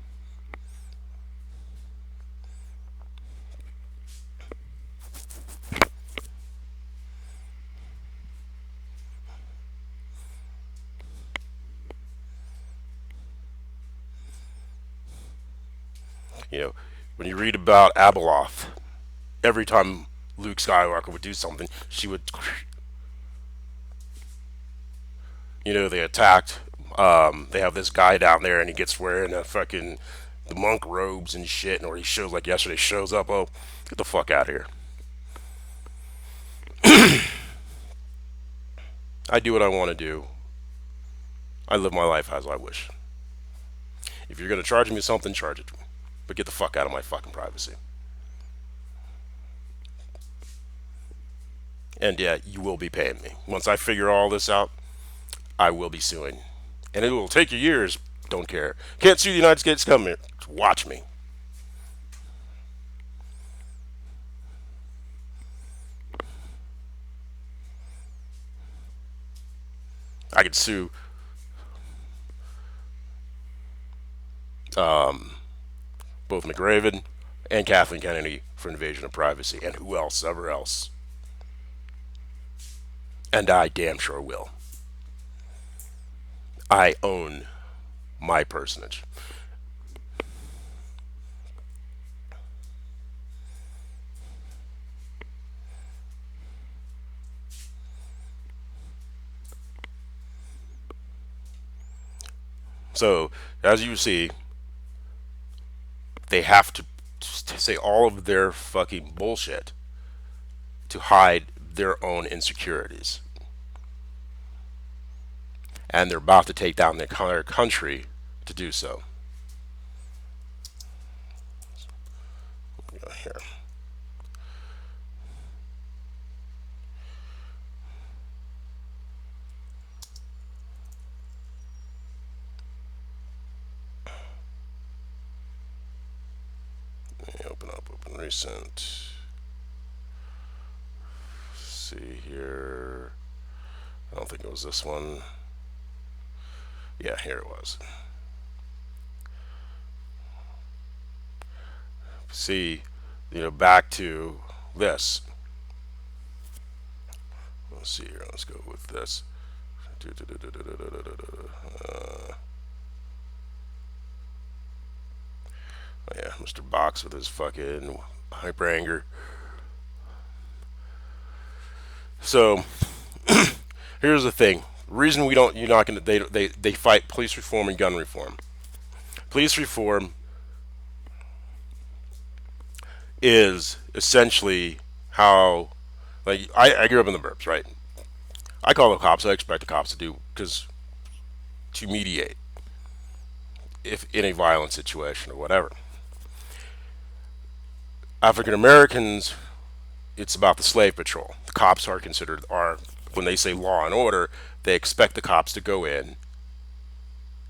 You know, when you read about Abeloth, every time Luke Skywalker would do something, she would, they attacked. They have this guy down there, and he gets wearing a fucking the monk robes and shit, or he shows like yesterday shows up. Oh, get the fuck out of here! I do what I want to do. I live my life as I wish. If you're gonna charge me something, charge it to me, but get the fuck out of my fucking privacy. And yeah, you will be paying me once I figure all this out. I will be suing, and it will take you years. Don't care. Can't sue the United States government. Watch me. I could sue both McRaven and Kathleen Kennedy for invasion of privacy, and who else ever else. And I damn sure will. I own my personage. So, as you see, they have to say all of their fucking bullshit to hide their own insecurities. And they're about to take down the entire country to do so. Here. Open recent. Let's see here. I don't think it was this one. Yeah, here it was. See, back to this. Let's see here. Let's go with this. Yeah, Mr. Box with his fucking hyper anger. So, here's the thing. The reason you're not gonna, they fight police reform and gun reform. Police reform is essentially how Like I grew up in the burbs, right? I call the cops. I expect the cops to do because to mediate if in a violent situation or whatever. African Americans, it's about the slave patrol. The cops are considered are when they say law and order, they expect the cops to go in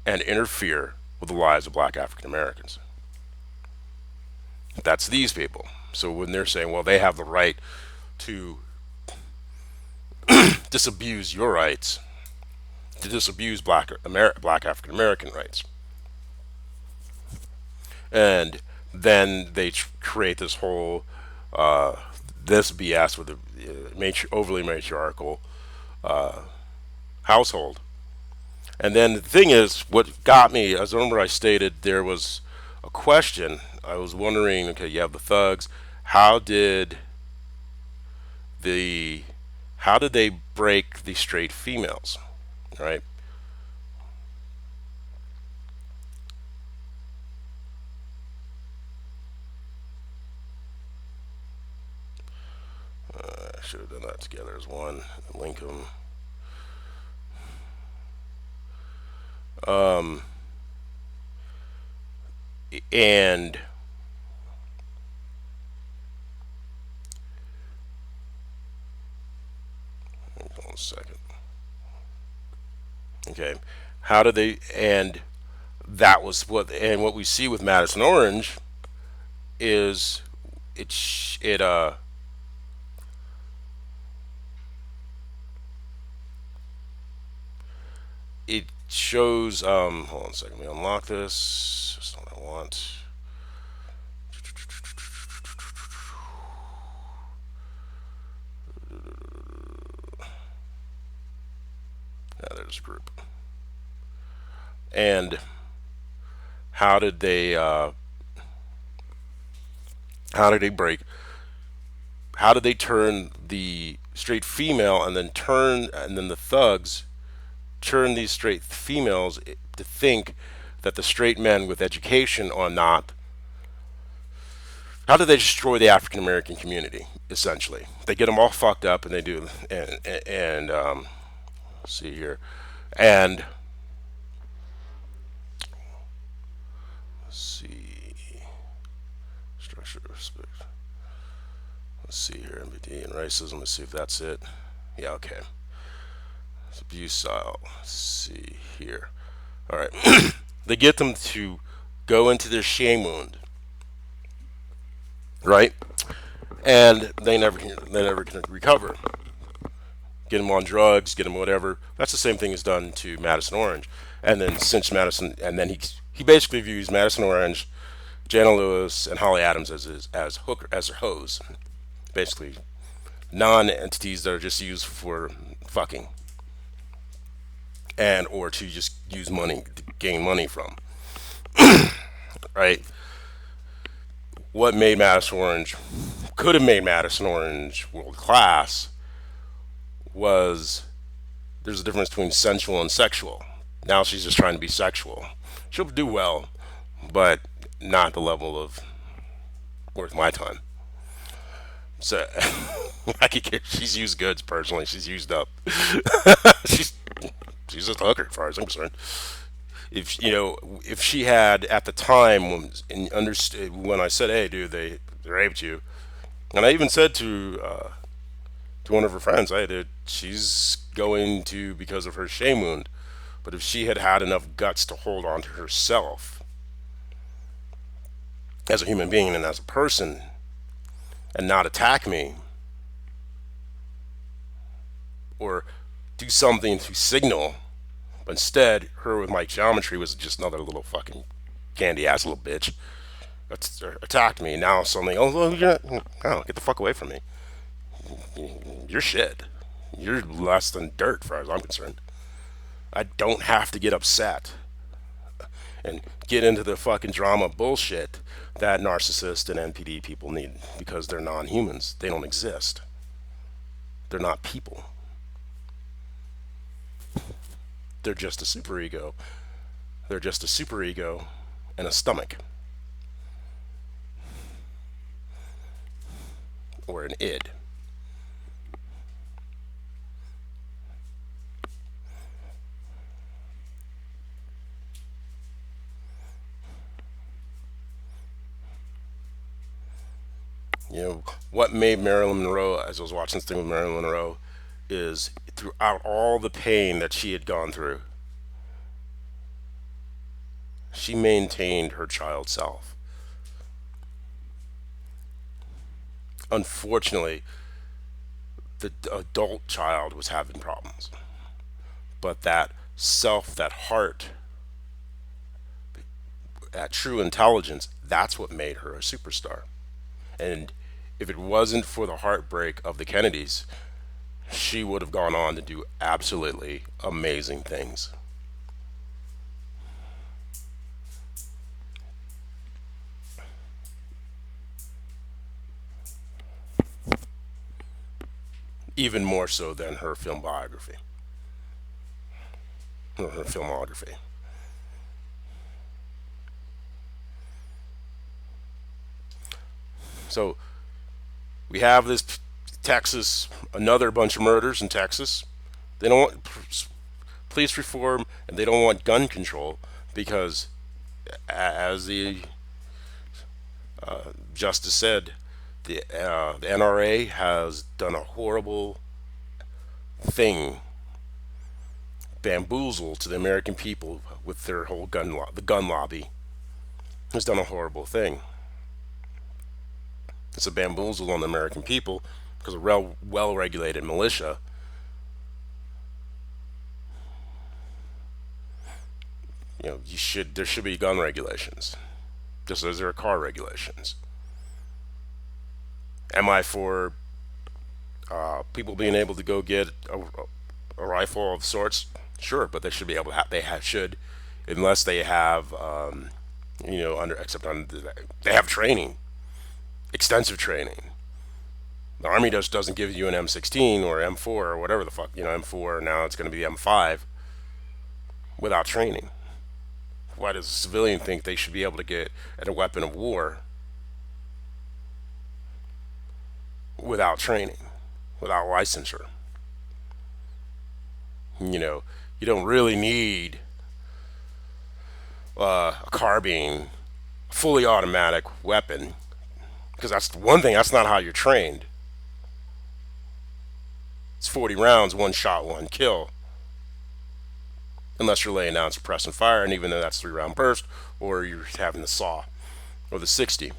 and interfere with the lives of black African Americans. That's these people. So when they're saying, well, they have the right to disabuse your rights, to disabuse black African American rights, and then they create this whole this BS with the overly matriarchal household. And then the thing is, what got me, as I remember, I stated there was a question. I was wondering, okay, you have the thugs. How did the how did they break the straight females, right? I should have done that together as one. Link them. And hold on a second. Okay, how did they? And that was what we see with Madison Orange is it shows. Hold on a second. Let me unlock this. That's not what I want. Yeah, there's a group. And how did they? How did they break? How did they turn the straight female and then the thugs turn these straight females to think that the straight men with education are not. How do they destroy the African American community? Essentially, they get them all fucked up, and they do. And let's see here, and let's see structure of respect. Let's see here, MBD and racism. Let's see if that's it. Yeah, okay. It's abuse style. Let's see here. All right, they get them to go into their shame wound, right? And they never can recover. Get them on drugs, get them whatever. That's the same thing is done to Madison Orange. And then since Madison, and then he basically views Madison Orange, Jana Lewis, and Holly Adams as hooker as their hoes, basically non-entities that are just used for fucking and or to just use money to gain money from, right? What made Madison Orange could have made Madison Orange world class was there's a difference between sensual and sexual. Now she's just trying to be sexual. She'll do well, but not the level of worth my time. So I could get, she's used goods personally. She's used up. she's she's just a hooker as far as I'm concerned. If you know, if she had at the time when understood when I said, "Hey, dude, they raped you," and I even said to one of her friends, "Hey, dude, she's going to because of her shame wound." But if she had had enough guts to hold on to herself as a human being and as a person and not attack me or do something to signal, but instead, her with my geometry was just another little fucking candy ass little bitch. Attacked me. Now suddenly, oh, yeah, oh, get the fuck away from me. You're shit. You're less than dirt, as far as I'm concerned. I don't have to get upset and get into the fucking drama bullshit that narcissists and NPD people need because they're non-humans. They don't exist. They're not people. They're just a superego. They're just a superego and a stomach. Or an id. You know, what made Marilyn Monroe, as I was watching this thing with Marilyn Monroe, is throughout all the pain that she had gone through, she maintained her child self. Unfortunately, the adult child was having problems, but that self, that heart, that true intelligence, that's what made her a superstar. And if it wasn't for the heartbreak of the Kennedys, she would have gone on to do absolutely amazing things. Even more so than her film biography or her filmography. So we have this Texas, another bunch of murders in Texas. They don't want police reform and they don't want gun control because, as the justice said, the NRA has done a horrible thing, bamboozle to the American people with their whole the gun lobby has done a horrible thing. It's a bamboozle on the American people because a well regulated militia. There should be gun regulations, just as there are car regulations. Am I for people being able to go get a rifle of sorts? Sure, but they should be able to have. Should, unless they have, under except under they have training, extensive training. The Army just doesn't give you an M16 or M4 or whatever the fuck, M4. Now it's going to be M5 without training. Why does a civilian think they should be able to get at a weapon of war without training, without licensure? You don't really need a carbine, a fully automatic weapon, because that's the one thing. That's not how you're trained. It's 40 rounds, one shot, one kill. Unless you're laying down suppressing fire, and even though that's 3 round burst, or you're having the saw or the 60.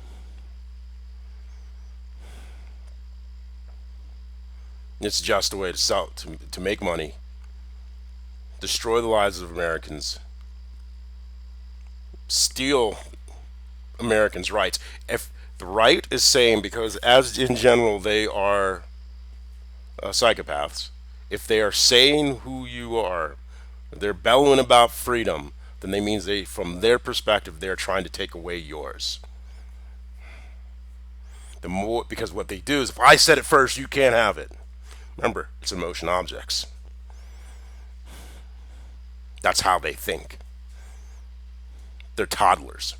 It's just a way to sell to make money, destroy the lives of Americans, steal Americans' rights. If the right is saying, because as in general they are psychopaths, if they are saying who you are, they're bellowing about freedom, then they means from their perspective, they're trying to take away yours. The more, because what they do is, if I said it first, you can't have it. Remember, it's emotion objects. That's how they think. They're toddlers.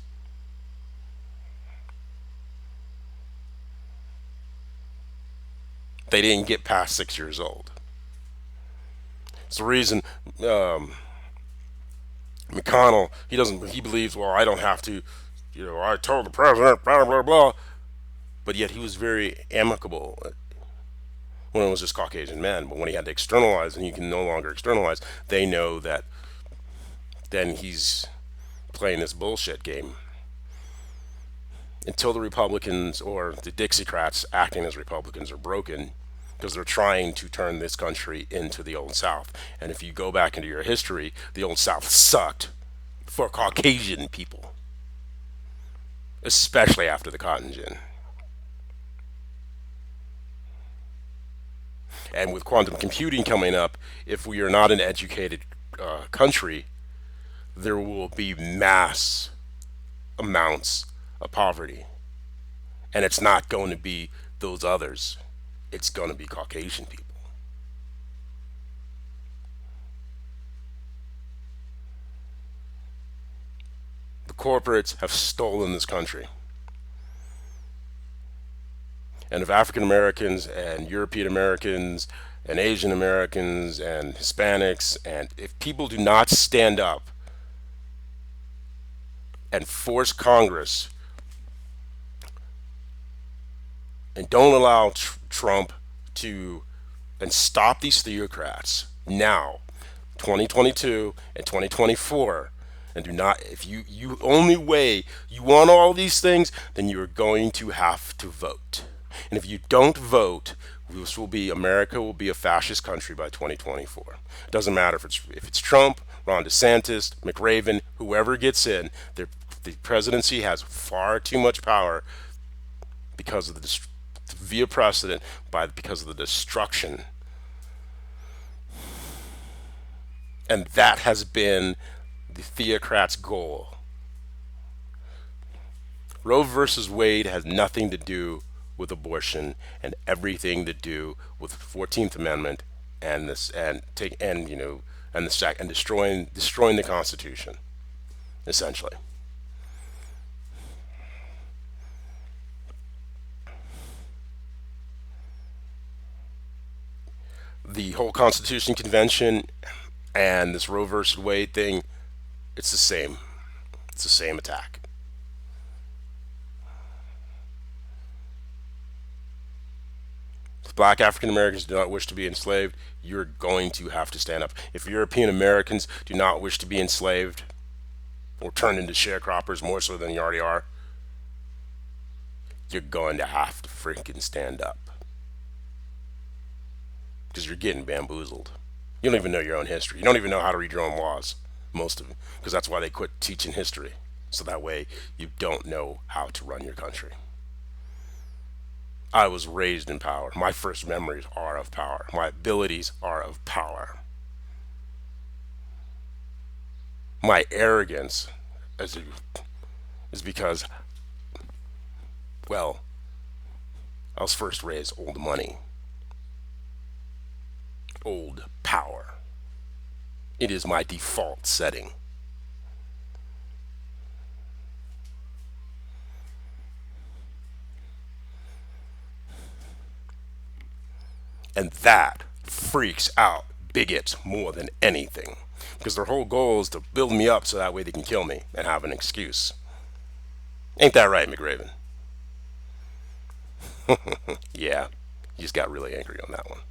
They didn't get past 6 years old. It's the reason McConnell, he believes, well, I don't have to, I told the president, blah, blah, blah. But yet he was very amicable when it was just Caucasian men. But when he had to externalize, and he can no longer externalize, they know that then he's playing this bullshit game. Until the Republicans or the Dixiecrats acting as Republicans are broken, because they're trying to turn this country into the Old South. And if you go back into your history, the Old South sucked for Caucasian people, especially after the Cotton Gin. And with quantum computing coming up, if we are not an educated country, there will be mass amounts of poverty. And it's not going to be those others, it's going to be Caucasian people. The corporates have stolen this country. And if African Americans and European Americans and Asian Americans and Hispanics, and if people do not stand up and force Congress and don't allow Trump to, and stop these theocrats now, 2022 and 2024. And do not, if you only way you want all these things, then you're going to have to vote. And if you don't vote, this will be, America will be a fascist country by 2024. It doesn't matter if it's Trump, Ron DeSantis, McRaven, whoever gets in. The presidency has far too much power because of the via precedent, because of the destruction. And that has been the theocrats' goal. Roe versus Wade has nothing to do with abortion and everything to do with the 14th Amendment and this and and the and destroying the Constitution, essentially. The whole Constitution Convention and this Roe versus Wade thing, it's the same. It's the same attack. If black African Americans do not wish to be enslaved, you're going to have to stand up. If European Americans do not wish to be enslaved or turned into sharecroppers more so than you already are, you're going to have to freaking stand up. Because you're getting bamboozled. You don't even know your own history. You don't even know how to read your own laws, most of them. Because that's why they quit teaching history. So that way you don't know how to run your country. I was raised in power. My first memories are of power. My abilities are of power. My arrogance is because, well, I was first raised old money, old power. It is my default setting. And that freaks out bigots more than anything. Because their whole goal is to build me up so that way they can kill me and have an excuse. Ain't that right, McRaven? Yeah, you just got really angry on that one.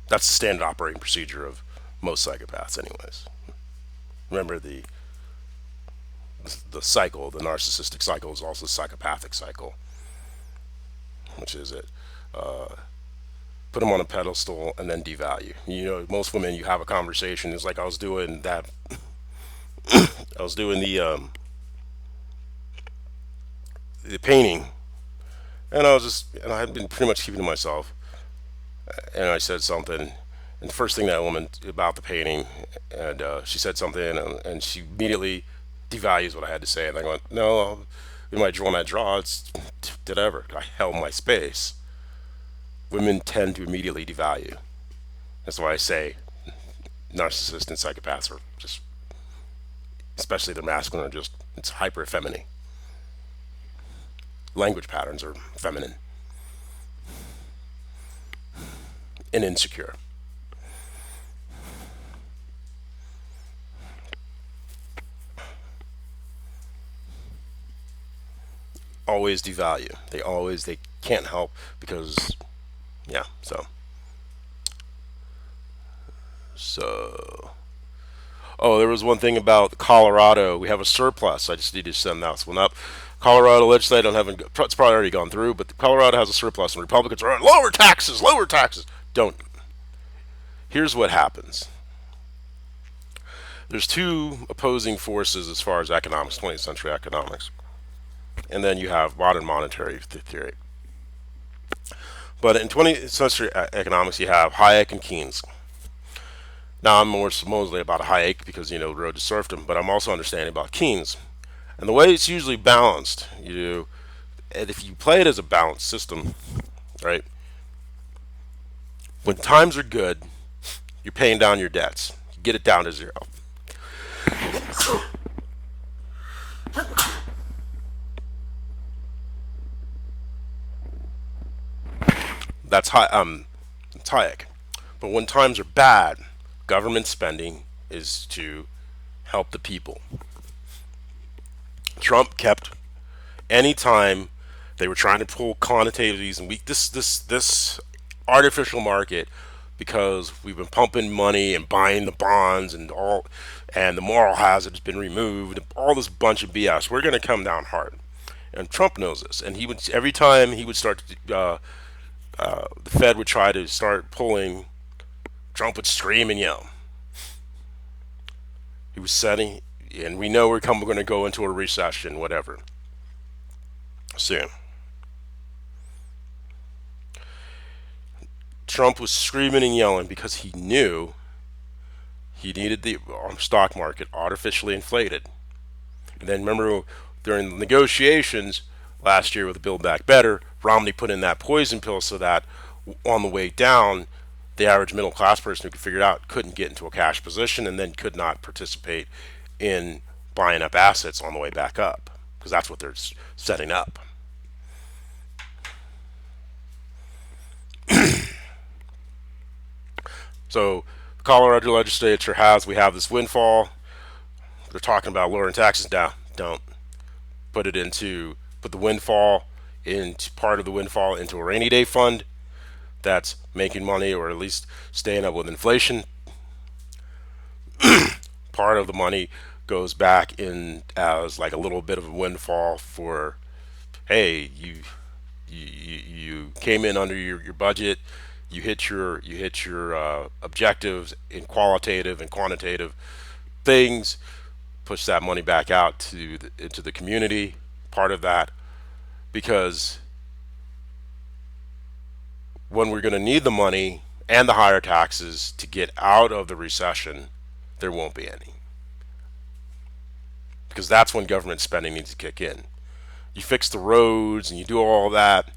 That's the standard operating procedure of most psychopaths, anyways. Remember the cycle, the narcissistic cycle is also a psychopathic cycle, which is it. Put them on a pedestal and then devalue. You know, most women, you have a conversation. It's like I was doing that. I was doing the painting, and I had been pretty much keeping to myself. And I said something, and the first thing that woman about the painting, and she said something, and she immediately devalues what I had to say. And I go, no, in my draw, it's whatever. I held my space. Women tend to immediately devalue. That's why I say narcissists and psychopaths are just, especially the masculine, are just, it's hyper feminine. Language patterns are feminine and insecure. Always devalue. They can't help because, yeah, so. Oh, there was one thing about Colorado. We have a surplus. I just need to send that one up. Colorado legislature haven't. It's probably already gone through, but Colorado has a surplus, and Republicans are on lower taxes, lower taxes. Don't. Here's what happens. There's two opposing forces as far as economics, 20th century economics, and then you have modern monetary theory. But in 20th century economics, you have Hayek and Keynes. Now I'm more mostly about Hayek because the road to serfdom, but I'm also understanding about Keynes. And the way it's usually balanced, and if you play it as a balanced system, right? When times are good, you're paying down your debts. You get it down to zero. That's Hayek. But when times are bad, government spending is to help the people. Trump kept anytime they were trying to pull quantitative easing, this artificial market, because we've been pumping money and buying the bonds and all, and the moral hazard has been removed. All this bunch of BS. We're going to come down hard, and Trump knows this. And he would, every time he would start to, the Fed would try to start pulling, Trump would scream and yell. He was setting, and we know we're going to go into a recession, whatever, soon. Trump was screaming and yelling because he knew he needed the stock market artificially inflated. And then remember, during the negotiations last year with the Build Back Better, Romney put in that poison pill so that on the way down, the average middle class person who could figure it out couldn't get into a cash position and then could not participate in buying up assets on the way back up, because that's what they're setting up. So the Colorado legislature we have this windfall. They're talking about lowering taxes. Now, don't put the windfall into part of the windfall into a rainy day fund that's making money, or at least staying up with inflation. Part of the money goes back in as like a little bit of a windfall for, hey, you came in under your budget, you hit your objectives in qualitative and quantitative things, push that money back out into the community. Part of that, because when we're going to need the money and the higher taxes to get out of the recession, there won't be any, because that's when government spending needs to kick in. You fix the roads and you do all that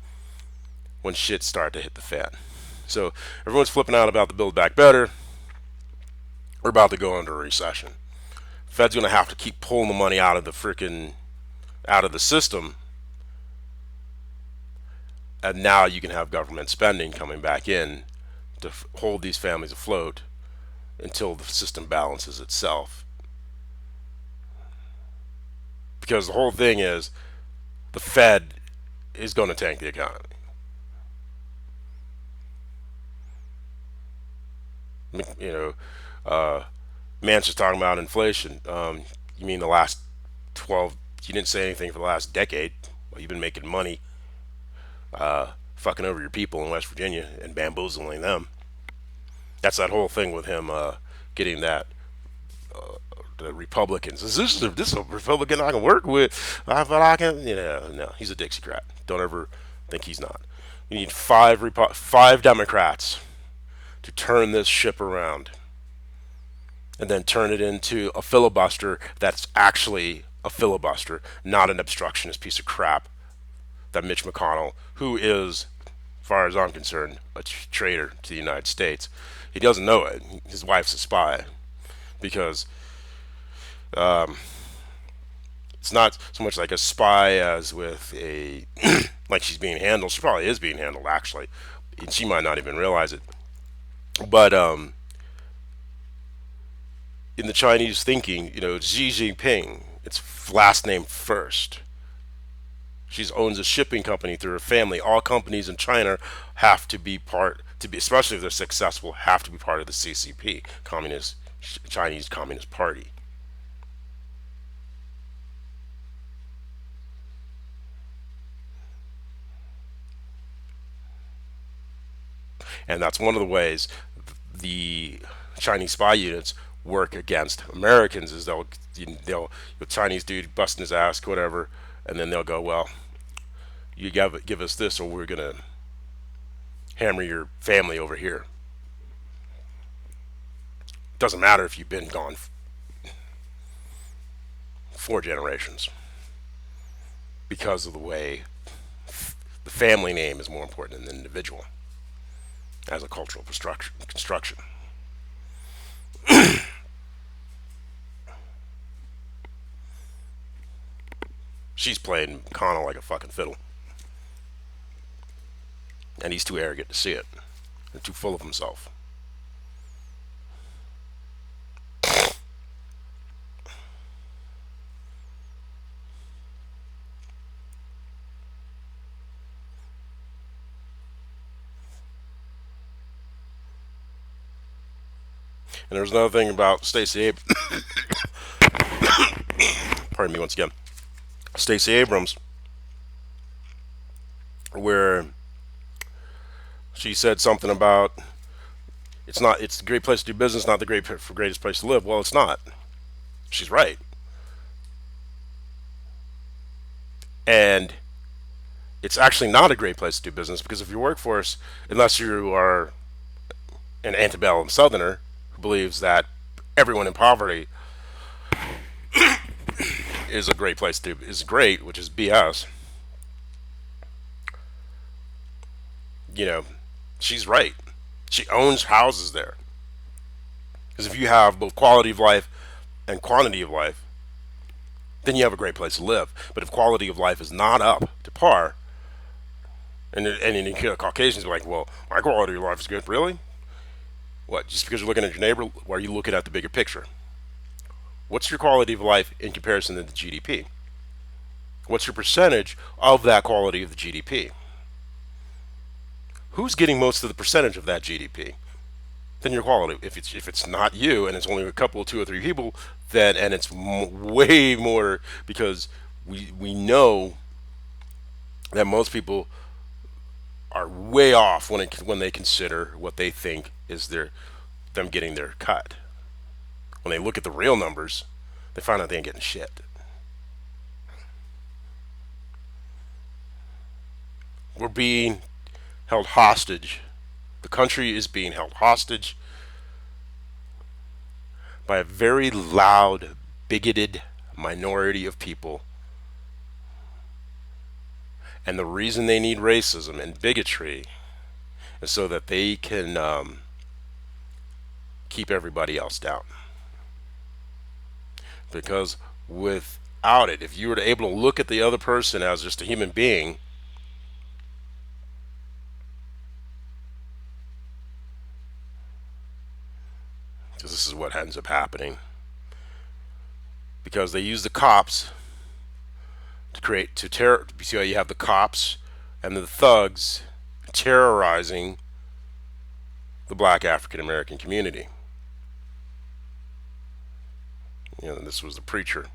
when shit start to hit the fan. So everyone's flipping out about the Build Back Better. We're about to go into a recession. Fed's going to have to keep pulling the money out of the system, and now you can have government spending coming back in to hold these families afloat until the system balances itself. Because the whole thing is, the Fed is going to tank the economy. Mance was talking about inflation. You mean the last 12? You didn't say anything for the last decade. Well, you've been making money, fucking over your people in West Virginia and bamboozling them. That's that whole thing with him getting that. The Republicans. This is a Republican I can work with. But I can, no, he's a Dixiecrat. Don't ever think he's not. You need five Democrats to turn this ship around, and then turn it into a filibuster that's actually a filibuster, not an obstructionist piece of crap that Mitch McConnell, who is, as far as I'm concerned, a traitor to the United States. He doesn't know it. His wife's a spy, because it's not so much like a spy as with a like she's being handled. She probably is being handled, actually, and she might not even realize it. But in the Chinese thinking, Xi Jinping, it's last name first. She owns a shipping company through her family. All companies in China have to be especially if they're successful, have to be part of the CCP, Chinese Communist Party. And that's one of the ways the Chinese spy units work against Americans, is they'll the Chinese dude busting his ass, whatever, and then they'll go, well, you give us this, or we're gonna hammer your family over here. Doesn't matter if you've been gone 4 generations, because of the way the family name is more important than the individual as a cultural construction. She's playing McConnell like a fucking fiddle, and he's too arrogant to see it, and too full of himself. And there's another thing about Stacey pardon me once again, Stacey Abrams, where she said something about it's a great place to do business, not the greatest place to live. Well, it's not. She's right. And it's actually not a great place to do business because if your workforce, unless you are an antebellum Southerner who believes that everyone in poverty is a great place to is great, which is BS. You know, she's right. She owns houses there because if you have both quality of life and quantity of life, then you have a great place to live. But if quality of life is not up to par, and you hear Caucasians be like, "Well, my quality of life is good." Really? What? Just because you're looking at your neighbor, or are you looking at the bigger picture? What's your quality of life in comparison to the GDP? What's your percentage of that quality of the GDP? Who's getting most of the percentage of that GDP? Then your quality. If it's not you and it's only a couple, two or three people, then and it's way more because we know that most people are way off when they consider what they think is them getting their cut. When they look at the real numbers, they find out they ain't getting shit. We're being held hostage. The country is being held hostage by a very loud, bigoted minority of people. And the reason they need racism and bigotry is so that they can keep everybody else down. Because without it, if you were to able to look at the other person as just a human being, because this is what ends up happening, because they use the cops to create to terror. You see how you have the cops and the thugs terrorizing the black African American community. You know, this was the preacher.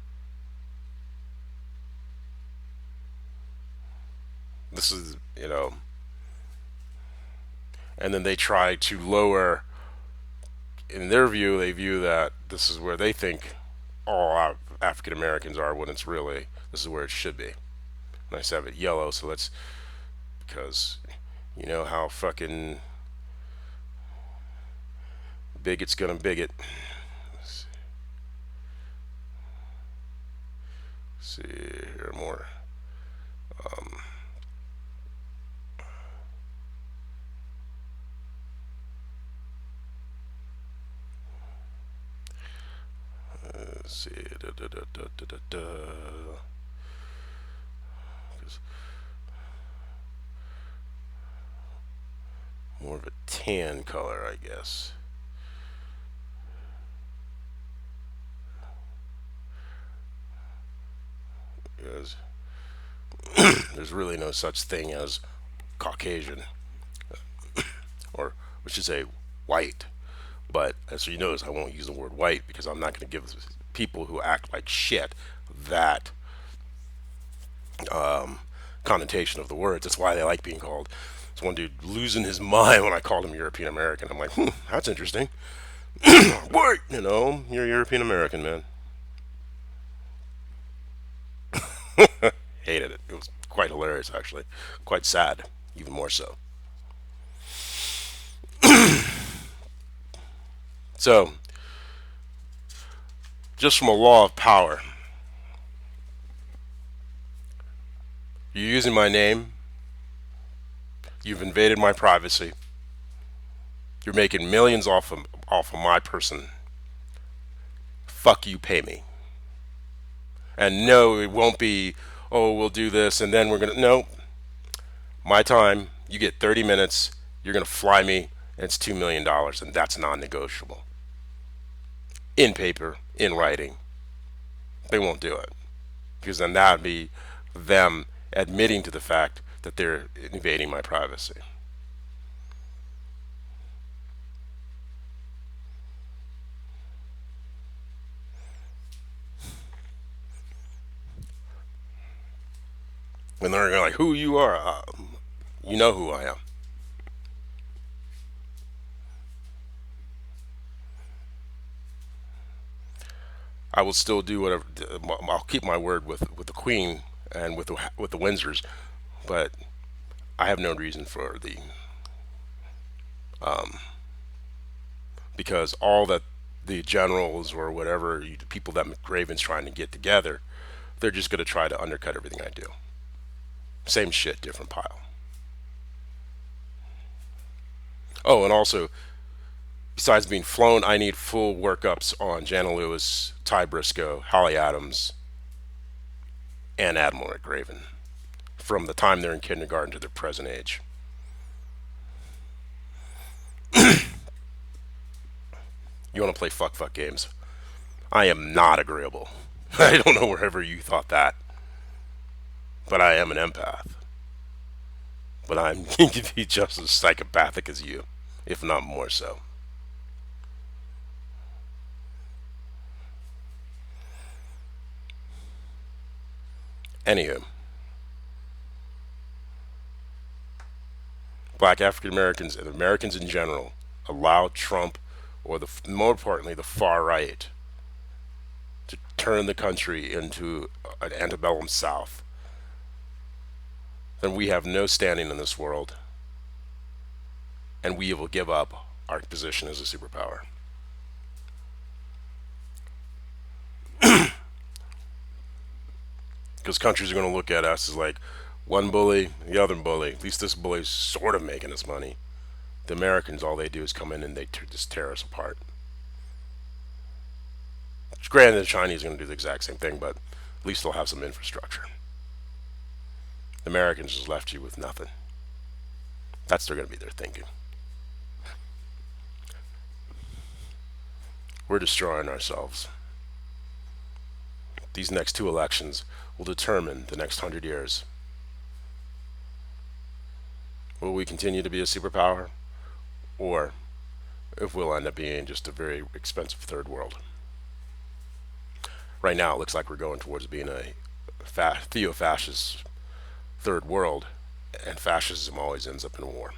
This is, and then they try to lower, in their view, they view that this is where they think all African Americans are when it's really, this is where it should be. Nice to have it yellow, so let's, because you know how fucking bigot's gonna bigot. Let's see here more. Let's see. More of a tan color, I guess. Because there's really no such thing as Caucasian, or we should say white. But as you notice, I won't use the word white because I'm not going to give people who act like shit that connotation of the words. That's why they like being called. There's one dude losing his mind when I called him European American. I'm like, that's interesting. What? You're European American, man. Hated it. It was quite hilarious, actually. Quite sad, even more so. So, just from a law of power, you're using my name. You've invaded my privacy. You're making millions off of my person. Fuck you, pay me. And no, it won't be, oh, we'll do this and then we're going to, no. My time, you get 30 minutes, you're going to fly me, and it's $2 million, and that's non-negotiable. In paper, in writing. They won't do it. Because then that would be them admitting to the fact that they're invading my privacy. When they're like, who you are, you know who I am. I will still do whatever. I'll keep my word with the Queen and with the Windsors, but I have no reason for the because all that the generals or whatever the people that McRaven's trying to get together, they're just going to try to undercut everything I do. Same shit, different pile. Oh, and also, besides being flown, I need full workups on Jana Lewis, Ty Briscoe, Holly Adams, and Admiral McRaven from the time they're in kindergarten to their present age. You want to play fuck games? I am not agreeable. I don't know wherever you thought that, but I am an empath. But I'm going to be just as psychopathic as you, if not more so. Anywho, black African Americans and Americans in general allow Trump, or more importantly, the far right, to turn the country into an antebellum South, then we have no standing in this world, and we will give up our position as a superpower. Because countries are going to look at us as like one bully, the other bully. At least this bully's sort of making us money. The Americans, all they do is come in and they just tear us apart. Granted, the Chinese are going to do the exact same thing, but at least they'll have some infrastructure. The Americans just left you with nothing. That's going to be their thinking. We're destroying ourselves. These next two elections will determine the next 100 years. Will we continue to be a superpower, or if we'll end up being just a very expensive third world? Right now, it looks like we're going towards being a theo-fascist third world, and fascism always ends up in war.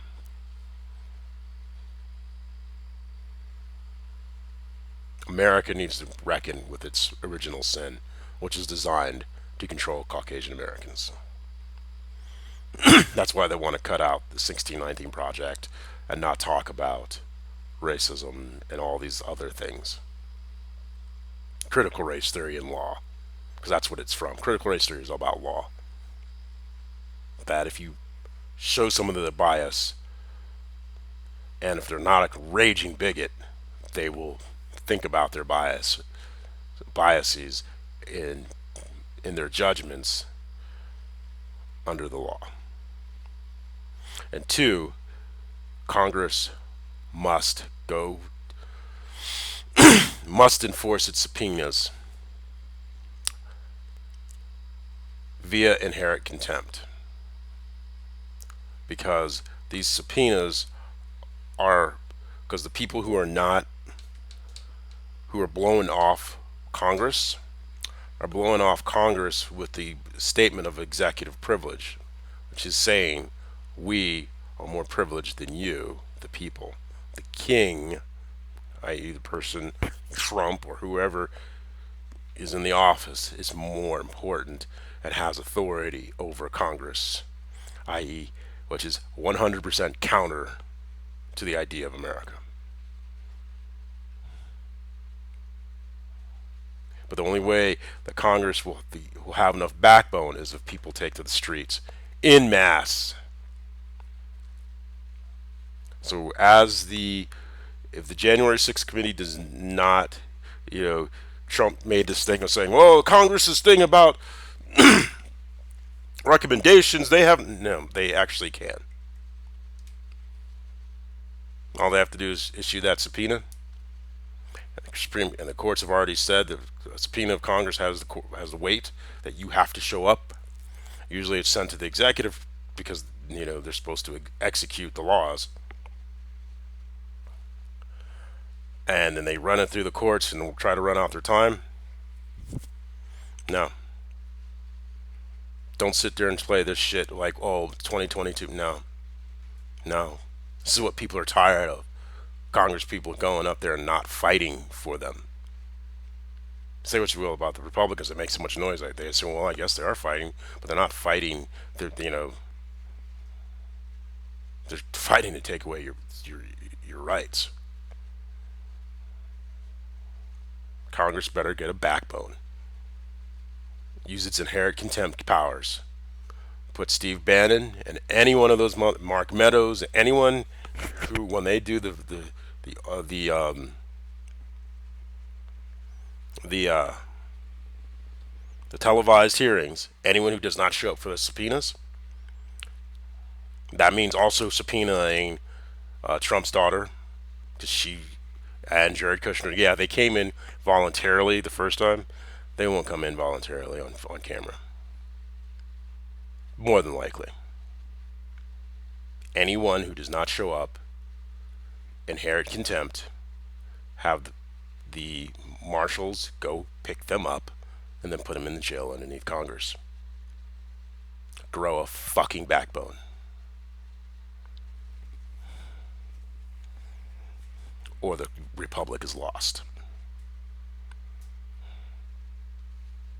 America needs to reckon with its original sin, which is designed to control Caucasian Americans. That's why they want to cut out the 1619 Project and not talk about racism and all these other things. Critical race theory and law, because that's what it's from. Critical race theory is all about law. That if you show someone their bias, and if they're not a raging bigot, they will think about their biases in their judgments under the law. And two, Congress must must enforce its subpoenas via inherent contempt, because these subpoenas are because the people who are blowing off Congress are blowing off Congress with the statement of executive privilege, which is saying we are more privileged than you, the people. The king, i.e., the person, Trump or whoever is in the office, is more important and has authority over Congress, i.e., which is 100% counter to the idea of America. But the only way that Congress will have enough backbone is if people take to the streets in mass. So if the January 6th committee does not, Trump made this thing of saying, well, Congress's thing about recommendations, they actually can. All they have to do is issue that subpoena. And the courts have already said that a subpoena of Congress has the weight that you have to show up. Usually it's sent to the executive because, they're supposed to execute the laws. And then they run it through the courts and try to run out their time. No. Don't sit there and play this shit like, oh, 2022. No, no. This is what people are tired of. Congress people going up there and not fighting for them. Say what you will about the Republicans that make so much noise like they say, well, I guess they are fighting, but they're not fighting. They're fighting to take away your rights. Congress better get a backbone. Use its inherent contempt powers. Put Steve Bannon and any one of those Mark Meadows, anyone who, when they do the the televised hearings, anyone who does not show up for the subpoenas, that means also subpoenaing Trump's daughter, because she and Jared Kushner, yeah, they came in voluntarily the first time. They won't come in voluntarily on camera. More than likely. Anyone who does not show up, inherit contempt, have the marshals go pick them up, and then put them in the jail underneath Congress. Grow a fucking backbone. Or the republic is lost.